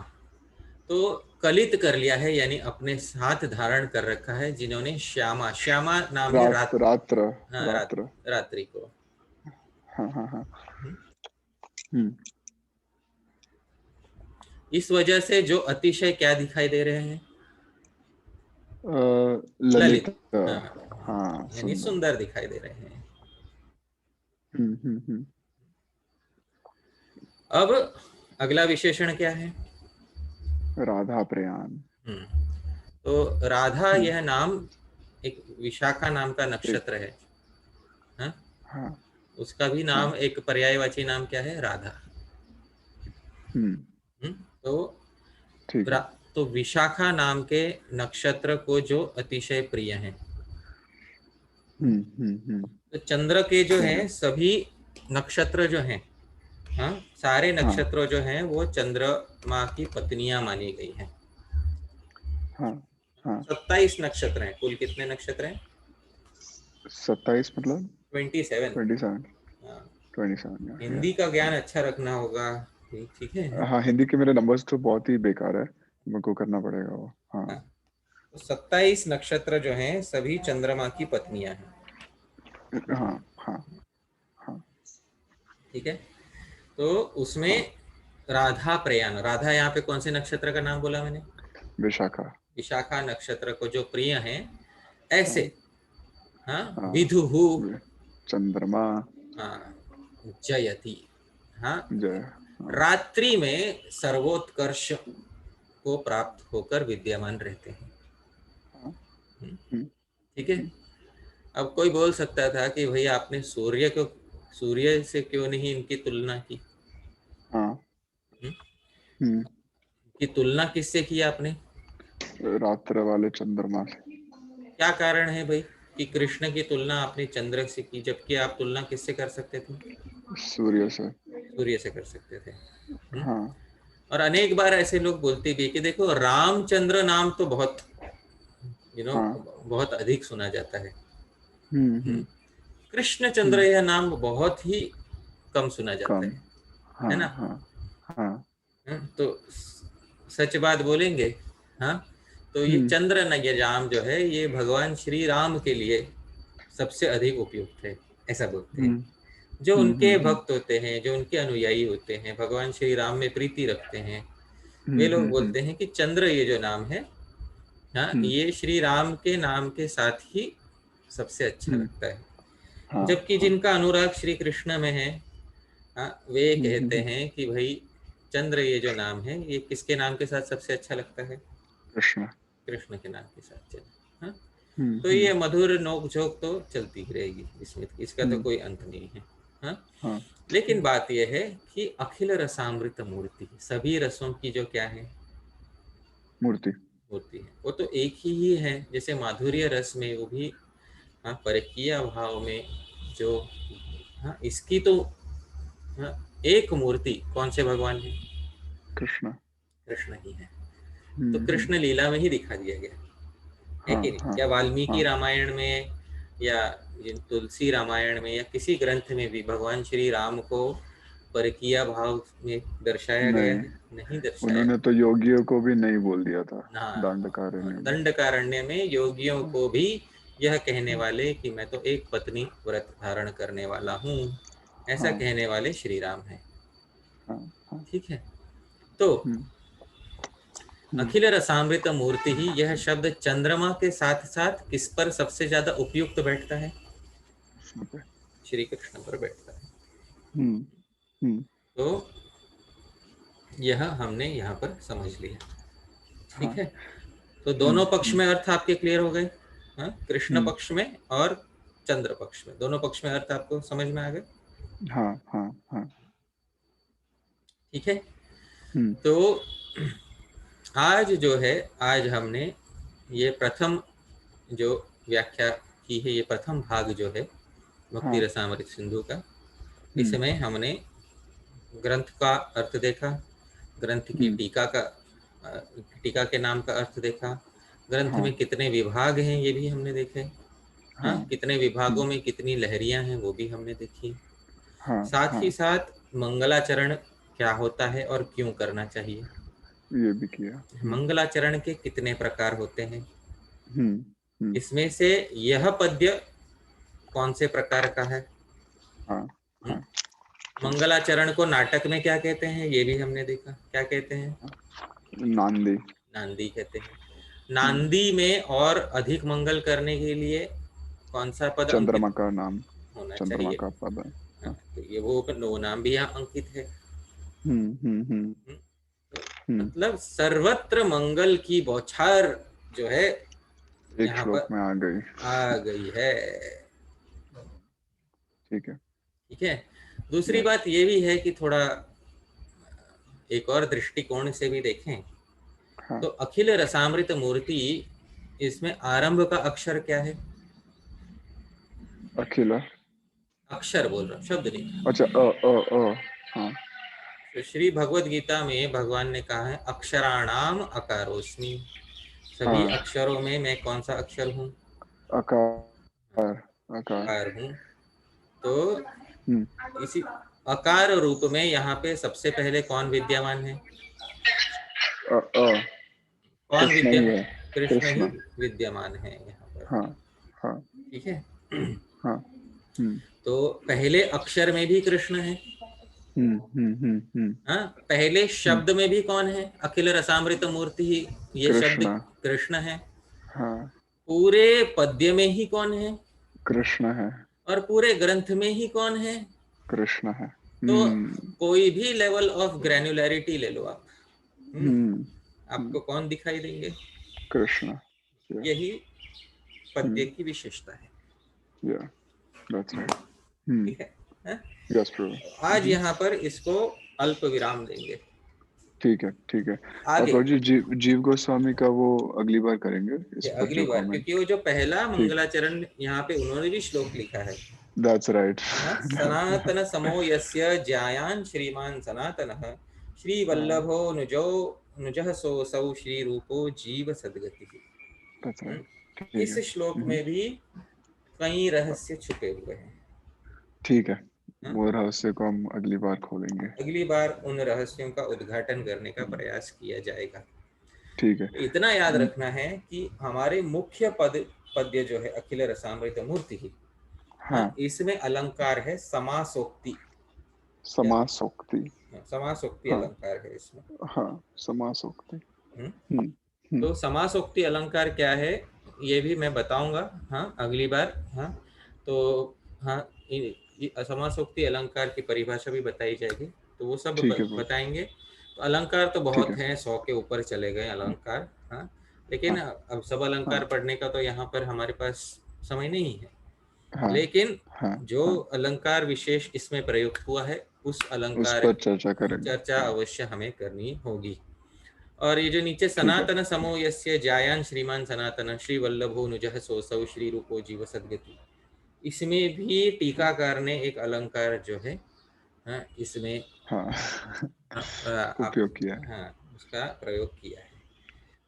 तो कलित कर लिया है, यानी अपने साथ धारण कर रखा है जिन्होंने, श्यामा, श्यामा नाम है रात, रात। रात्र, हाँ, रात्र, रात्रि को। हाँ हाँ हाँ। हम्म, हम्म, इस वजह से जो अतिशय क्या दिखाई दे रहे हैं? ललित, ललित। हाँ, हाँ, यानी सुंदर। सुंदर दिखाई दे रहे हैं। हम्म। अब अगला विशेषण क्या है? राधा प्रयाण। तो राधा, हम्म, यह नाम एक विशाखा नाम का एक, नक्षत्र है। हाँ? हाँ उसका भी हाँ, नाम, एक पर्यायवाची नाम क्या है? राधा। हम्म, हम्म? तो ठीक है। तो विशाखा नाम के नक्षत्र को जो अतिशय प्रिय है। हम्म। तो चंद्र के जो ठीक है है। सभी नक्षत्र जो हैं, हाँ, सारे हाँ नक्षत्र जो हैं वो चंद्रमा की पत्नियां मानी गई हैं। हाँ हाँ। 27 नक्षत्र हैं, कुल कितने नक्षत्र हैं? 27 मतलब 27। 27। हाँ, 27 या हिंदी का ज्ञान अच्छा रखना होगा। ठीक है। हाँ, हिंदी के मेरे नंबर्स तो बहुत ही बेकार है, मेरे को करना पड़ेगा वो। हाँ हाँ, तो 27 नक्षत्र जो हैं सभी चंद्रमा की पत्नियां हैं। हाँ हाँ हाँ ठीक है। तो उसमें हाँ। राधा प्रयाण, राधा यहाँ पे कौन से नक्षत्र का नाम बोला मैंने? विशाखा। विशाखा नक्षत्र को जो प्रिय हैं, हाँ ऐसे, हाँ, हाँ। विदुहु, चंद्रमा। हाँ, जयति, हाँ, जय। हाँ रात्रि में सर्वोत्कर्ष को प्राप्त होकर विद्यमान रहते हैं। हाँ। हम्म, हम्म, ठीक है। हम्म, अब कोई बोल सकता था कि भाई आपने सूर्य से क्यों नहीं इनकी तुलना की? हाँ। हम्म, हम्म। कि तुलना किससे की आपने? रात्र वाले चंद्रमा से। क्या कारण है भाई कि कृष्ण की तुलना आपने चंद्र से की, जबकि आप तुलना किससे कर सकते थे? सूर्य से। सूर्य से कर सकते थे। हाँ और अनेक बार ऐसे लोग बोलते भी है कि देखो रामचंद्र नाम तो बहुत, हाँ। बहुत अधिक सुना जाता है। हम्म, हम्म। कृष्णचंद्र हम्म। यह नाम बहुत ही कम सुना जाता कम। है हाँ ना? हाँ हाँ। तो सच बात बोलेंगे, हाँ, तो ये हम्म। चंद्र नयजाम जो है ये भगवान श्री राम के लिए सबसे अधिक उपयुक्त है, ऐसा बोलते हैं। हम्म। जो उनके हम्म। भक्त होते हैं, जो उनके अनुयायी होते हैं, भगवान श्री राम में प्रीति रखते हैं, वे लोग हम्म। बोलते हैं कि चंद्र ये जो नाम है, हाँ, हम्म। ये श्री राम के नाम के साथ ही सबसे अच्छा हम्म। लगता है। हाँ जबकि हाँ। जिनका अनुराग श्री कृष्ण में है, हाँ, वे कहते हम्म। हैं कि भाई चंद्र ये जो नाम है ये किसके नाम के साथ सबसे अच्छा लगता है? कृष्ण। कृष्ण के नाम के साथ चल, हाँ। तो हम्म। ये मधुर नोक झोंक तो चलती ही रहेगी, इसमें इसका तो हम्म। कोई अंत नहीं है, हाँ। हाँ। लेकिन बात यह है कि अखिल रसामृत मूर्ति, सभी रसों की जो क्या है, मूर्ति। मूर्ति है, वो तो एक ही है। जैसे माधुर्य रस में वो भी, हाँ, परकीय भाव में जो, हाँ, इसकी तो, हाँ, एक मूर्ति कौन से भगवान है? कृष्ण। कृष्ण ही है। तो हम्म। कृष्ण लीला में ही दिखा दिया गया है हाँ कि नहीं? हाँ क्या वाल्मीकि हाँ रामायण में या तुलसी रामायण में या किसी ग्रंथ में भी भगवान श्री राम को परकीय भाव में दर्शाया गया नहीं, है? नहीं दर्शाया। उन्होंने तो योगियों को भी नहीं बोल दिया था, ना, दंडकारण्य में। दंडकारण्य में योगियों हाँ को भी यह कहने वाले कि मैं तो एक पत्नी व्रत धारण करने वाला हूँ, ऐसा हाँ कहने वाले श्री राम है। हाँ हाँ। ठीक है। तो हम्म। हम्म। अखिल रसामृत मूर्ति ही, यह शब्द चंद्रमा के साथ साथ किस पर सबसे ज्यादा उपयुक्त बैठता है? कृष्ण पे। श्री कृष्ण पर बैठता है। हम्म। हम्म। तो यह हमने यहाँ पर समझ लिया। ठीक हाँ। है। तो दोनों पक्ष हम्म। में अर्थ आपके क्लियर हो गए, हाँ, कृष्ण हम्म। पक्ष में और चंद्र पक्ष में, दोनों पक्ष में अर्थ आपको समझ में आ गए। हाँ हाँ हाँ। ठीक है। हम्म। तो आज जो है, आज हमने ये प्रथम जो व्याख्या की है, ये प्रथम भाग जो है भक्ति हाँ। रसामृत सिंधु का, हम्म। इसमें हमने ग्रंथ का अर्थ देखा, ग्रंथ की हम्म। टीका के नाम का अर्थ देखा, ग्रंथ हाँ में कितने विभाग हैं ये भी हमने देखे, हाँ, हाँ। कितने विभागों हम्म। में कितनी लहरियां हैं वो भी हमने देखी। हाँ साथ हाँ। ही साथ मंगलाचरण क्या होता है और क्यों करना चाहिए, ये भी किया। मंगलाचरण के कितने प्रकार होते हैं, हम्म। हम्म। इसमें से यह पद्य कौन से प्रकार का है, हाँ हम्म? हाँ हाँ। मंगलाचरण को नाटक में क्या कहते हैं ये भी हमने देखा, क्या कहते हैं? नांदी। नांदी कहते हैं। हम्म। नांदी में और अधिक मंगल करने के लिए कौन सा पद अंकित चंद्रमा का नाम। होना चंद्रमा चाहिए? का पद है। हाँ, हाँ। तो ये वो नाम भी यहाँ अंकित है। हम्म। हम्म, तो हम्म। मतलब सर्वत्र मंगल की बौछार जो है एक यहाँ श्लोक पर में आ गई। आ गई है। ठीक है। ठीक है। दूसरी यस। बात ये भी है कि थोड़ा एक और दृष्टिकोण से भी देखें हाँ, तो अखिल रसामृत मूर्ति, इसमें आरंभ का अक्षर क्या है? अखिला, अक्षर बोल रहा हूँ, शब्द नहीं। अच्छा, हाँ, तो श्री भगवद गीता में भगवान ने कहा है अक्षराणाम अकारोस्मि, सभी हाँ, अक्षरों में मैं कौन सा अक्षर हूँ? आकार, आकार, अकार हूँ। तो हम्म, इसी अकार रूप में यहाँ पे सबसे पहले कौन विद्यमान है? अ, कौन कृष्ण विद्या ही है, कृष्ण ही कृष्ण, विद्यमान है यहाँ पर। हाँ, हाँ, ठीक है। हाँ, तो पहले अक्षर में भी कृष्ण है। हम्म, हाँ, पहले हम्म, शब्द में भी कौन है? अखिल रसामृत मूर्ति ही, ये शब्द कृष्ण, कृष्ण है। हाँ, पूरे पद्य में ही कौन है? कृष्ण है, और पूरे ग्रंथ में ही कौन है? कृष्ण है, तो कोई भी लेवल ऑफ ग्रैन्युलैरिटी ले लो आप, हम्म, आपको कौन दिखाई देंगे? कृष्ण, या, यही पद्य की विशेषता है। या, दैट्स राइट, ठीक है, हाँ? यस प्रभु, आज यहाँ पर इसको अल्प विराम देंगे। ठीक है, ठीक है। और आगे प्रभु जी, जीव गोस्वामी का वो अगली बार करेंगे ये इस पर अगली जो बार, कमेंट, क्योंकि वो जो पहला ठीक, मंगलाचरण यहाँ पे उन्होंने भी श्लोक लिखा है। दैट्स राइट, हाँ, सनातन समो यस्य ज्यायान श्रीमान सनातनः श्री हाँ, वल्लभो नुजो नुजः सोऽसौ श्री रूपो जीव सद्गतिः। दैट्स हम्म, राइट, ठीक इस है, श्लोक में भी कई रहस्य छुपे हुए हैं। ठीक है, हाँ? वो रहस्य को हम अगली बार खोलेंगे, अगली बार उन रहस्यों का उद्घाटन करने का प्रयास किया जाएगा। ठीक है, इतना याद रखना है कि हमारे मुख्य पद्य जो है अखिल रसामृत मूर्ति ही, हाँ, हाँ, इसमें अलंकार है समासोक्ति, या समासोक्ति, समासोक्ति हाँ, अलंकार है इसमें। हाँ, समासोक्ति, हम्म, हम्म, हम्म, तो समासोक्ति अलंकार क्या है ये भी मैं बताऊंगा, हाँ, अगली बार। हाँ, तो हाँ, समासोक्ति अलंकार की परिभाषा भी बताई जाएगी, तो वो सब ठीक है प्रभु, बताएंगे। तो अलंकार तो ठीक बहुत है, हैं, 100 के ऊपर चले गए अलंकार। हाँ, लेकिन हाँ, अब सब अलंकार हाँ, पढ़ने का तो यहाँ पर हमारे पास समय नहीं है। हाँ, लेकिन हाँ, जो हाँ, अलंकार विशेष इसमें प्रयुक्त हुआ है उस उस अलंकार पर चर्चा की करेंगे, चर्चा हाँ, अवश्य हमें करनी होगी। और ये जो नीचे ठीक है, सनातन समो यस्य जायान श्रीमान सनातन श्री वल्लभो नुजः सोऽसौ श्री रूपो जीव सद्गति, इसमें भी टीकाकार ने एक अलंकार जो है, हाँ, इसमें हाँ, आप, उपयोग किया है, हाँ, उसका प्रयोग किया है।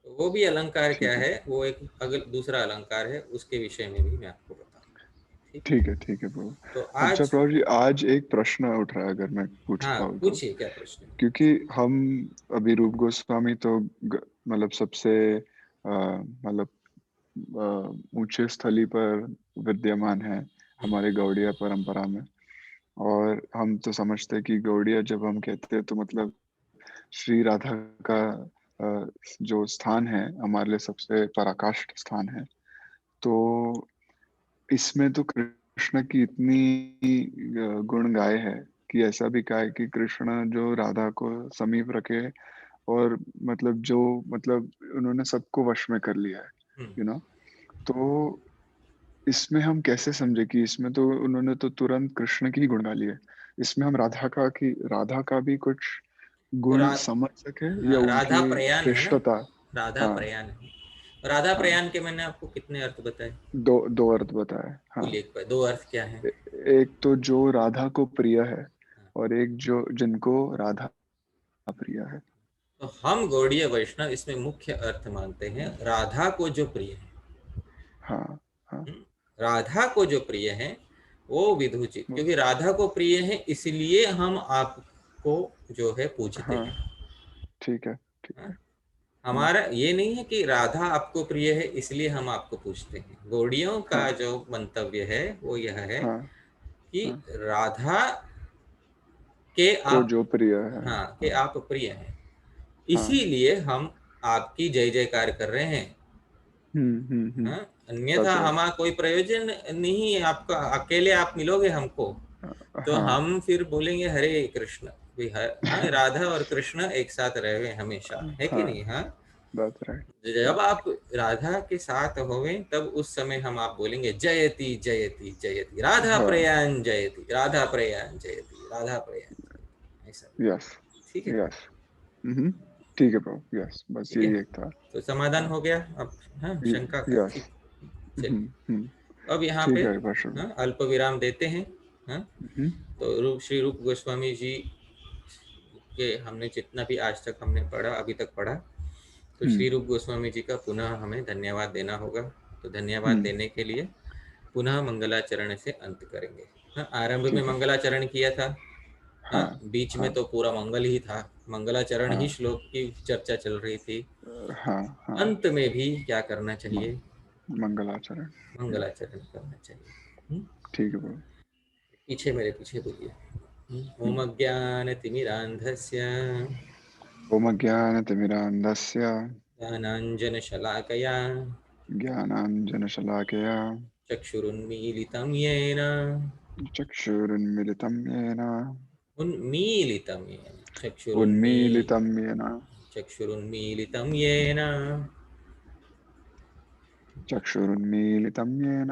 तो वो भी अलंकार क्या ठीक है, है, वो एक अगल दूसरा अलंकार है, उसके विषय में भी मैं आपको बताऊंगा। ठीक है। ठीक है प्रभु। तो अच्छा आज, प्रभु जी, आज एक प्रश्न उठ रहा है, अगर मैं पूछ हाँ, पाऊँ तो, पूछिए क्या प्रश्न है? क्योंकि हम अभी रूप गोस्वामी तो मतलब सबसे मतलब ऊंचे स्थली पर विद्यमान है हमारे गौड़िया परंपरा में, और हम तो समझते हैं कि गौड़िया जब हम कहते हैं तो मतलब श्री राधा का जो स्थान है हमारे लिए सबसे पराकाष्ठ स्थान है। तो इसमें तो कृष्ण की इतनी गुण गाए है कि ऐसा भी कहा है कि कृष्ण जो राधा को समीप रखे, और मतलब जो मतलब उन्होंने सबको वश में कर लिया है, हम्म, यू नो। तो इसमें हम कैसे समझे कि इसमें तो उन्होंने तो तुरंत कृष्ण की ही गुण गा ली है, इसमें हम राधा का भी कुछ तो गुण समझ सके या हाँ, राधा उनकी प्रयाण है ना, श्रेष्ठता। राधा हाँ, प्रयाण है। राधा हाँ, प्रयाण के मैंने आपको कितने अर्थ बताए? दो दो अर्थ बताए, हाँ। बोलिए, एक दो अर्थ क्या है? एक तो जो राधा को प्रिय है, और एक जो जिनको राधा प्रिय है। तो हम गौड़ीय वैष्णव इसमें मुख्य अर्थ मानते हैं राधा को जो प्रिय है। हाँ, हाँ, हम्म, राधा को जो प्रिय है वो विधुची, वो- क्योंकि राधा को प्रिय है इसलिए हम आपको जो है पूछते हाँ, हैं। ठीक है, ठीक हाँ? है, हमारा ये नहीं है कि राधा आपको प्रिय है इसलिए हम आपको पूछते हैं। गौड़ियों हाँ, का जो मंतव्य है वो यह है हाँ, कि हाँ, राधा के को आप, जो प्रिय है, हाँ, के हाँ, आप प्रिय हैं, हाँ, इसीलिए हम आपकी जय जयकार कर रहे हैं। हाँ, अन्यथा दैट्स राइट, हमारा कोई प्रयोजन नहीं है, आपका अकेले आप मिलोगे हमको तो हाँ, हम फिर बोलेंगे हरे कृष्ण भी, हाँ, राधा और कृष्ण एक साथ रहे हमेशा, है कि हाँ, नहीं? हाँ, दैट्स राइट, जब या, आप राधा के साथ होंगे तब उस समय हम आप बोलेंगे जयति जयति जयति राधा हाँ, प्रयाण जयति राधा प्रयाण जयति राधा प्रयाण जयति, ऐसा। यस, ठीक है। यस, ठीक है प्रभु, यस, बस ठीक है, यही एक था। तो समाधान हाँ, हो गया अब। हाँ, शंका का यस। ठीक। चलिए, अब यहाँ पे ठीक है पास्टर। हाँ अल्प विराम देते हैं। हाँ, तो श्री रूप गोस्वामी जी के हमने जितना भी आज तक हमने पढ़ा, अभी तक पढ़ा, तो श्री रूप गोस्वामी जी का पुनः हमें धन्यवाद देना होगा। तो धन्यवाद देने के लिए पुनः मंगलाचरण से अंत करेंगे। हाँ, आरंभ में ठीक है। मंगलाचरण किया था। हाँ, हाँ बीच में हाँ तो पूरा मंगल ही था, मंगलाचरण ही हाँ श्लोक की चर्चा चल रही थी। हाँ हाँ। अंत में भी क्या करना म- चाहिए? मंगलाचरण। या, मंगलाचरण करना चाहिए। ठीक है प्रभु। पीछे मेरे पीछे बोलिए। ओम हम्म। अज्ञानतिमिरान्धस्य ओम ज्ञानतिमिरान्धस्य ज्ञानाञ्जनशलाकया ज्ञानाञ्जनशलाकया चक्षुरुन्मीलितं येन चक्षुरुन्मिलितं येन उन्मीलितं येन उन्मीलितं येन चक्षुरुन्मीलितं येन चक्षुरुन्मीलितं येन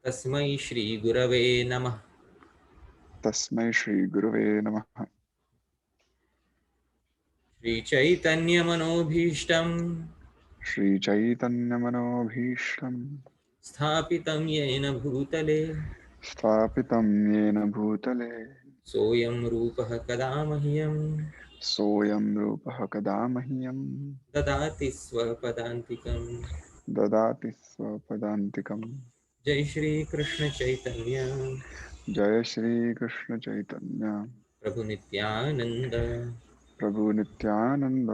तस्मै श्रीगुरवे नमः। तस्मै श्रीगुरवे नमः। श्रीचैतन्यमनोभीष्टं श्रीचैतन्यमनोभीष्टं स्थापितं येन भूतले स्थापितं येन भूतले सोऽयं रूपः कदा मह्यं सोऽयं रूपः कदा मह्यं ददाति स्वपदान्तिकम्। ददाति स्वपदान्तिकम्। जय श्री कृष्ण चैतन्य जय श्री कृष्ण चैतन्य प्रभु नित्यानंद प्रभु नित्यानंद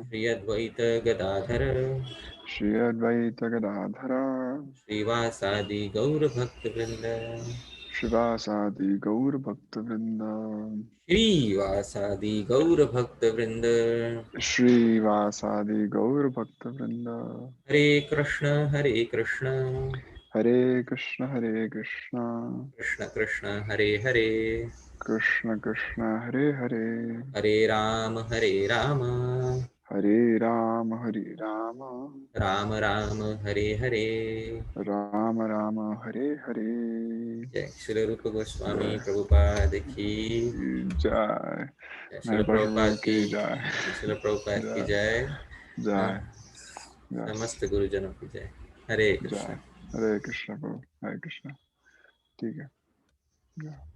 श्री अद्वैत गदाधर श्री अद्वैत गदाधर श्रीवासादि गौर भक्त वृंद। शिवासादि गौर भक्त वृंद। श्रीवासादि गौर भक्त वृंद। श्रीवासादि गौर भक्त वृंद। हरे कृष्ण हरे कृष्ण कृष्ण कृष्ण हरे हरे कृष्ण कृष्ण हरे हरे हरे राम हरे राम राम राम हरे हरे। राम राम हरे हरे। जय श्री रूप गोस्वामी जय प्रभुपाद की जय। जय श्री मेरे प्रभुपाद प्रभु की की जय। श्री प्रभुपाद की जय जय। हाँ, जय। यस। समस्त गुरुजनों की जय। हरे कृष्ण। जय। हरे कृष्ण प्रभु, हरे कृष्ण। ठीक है। जय।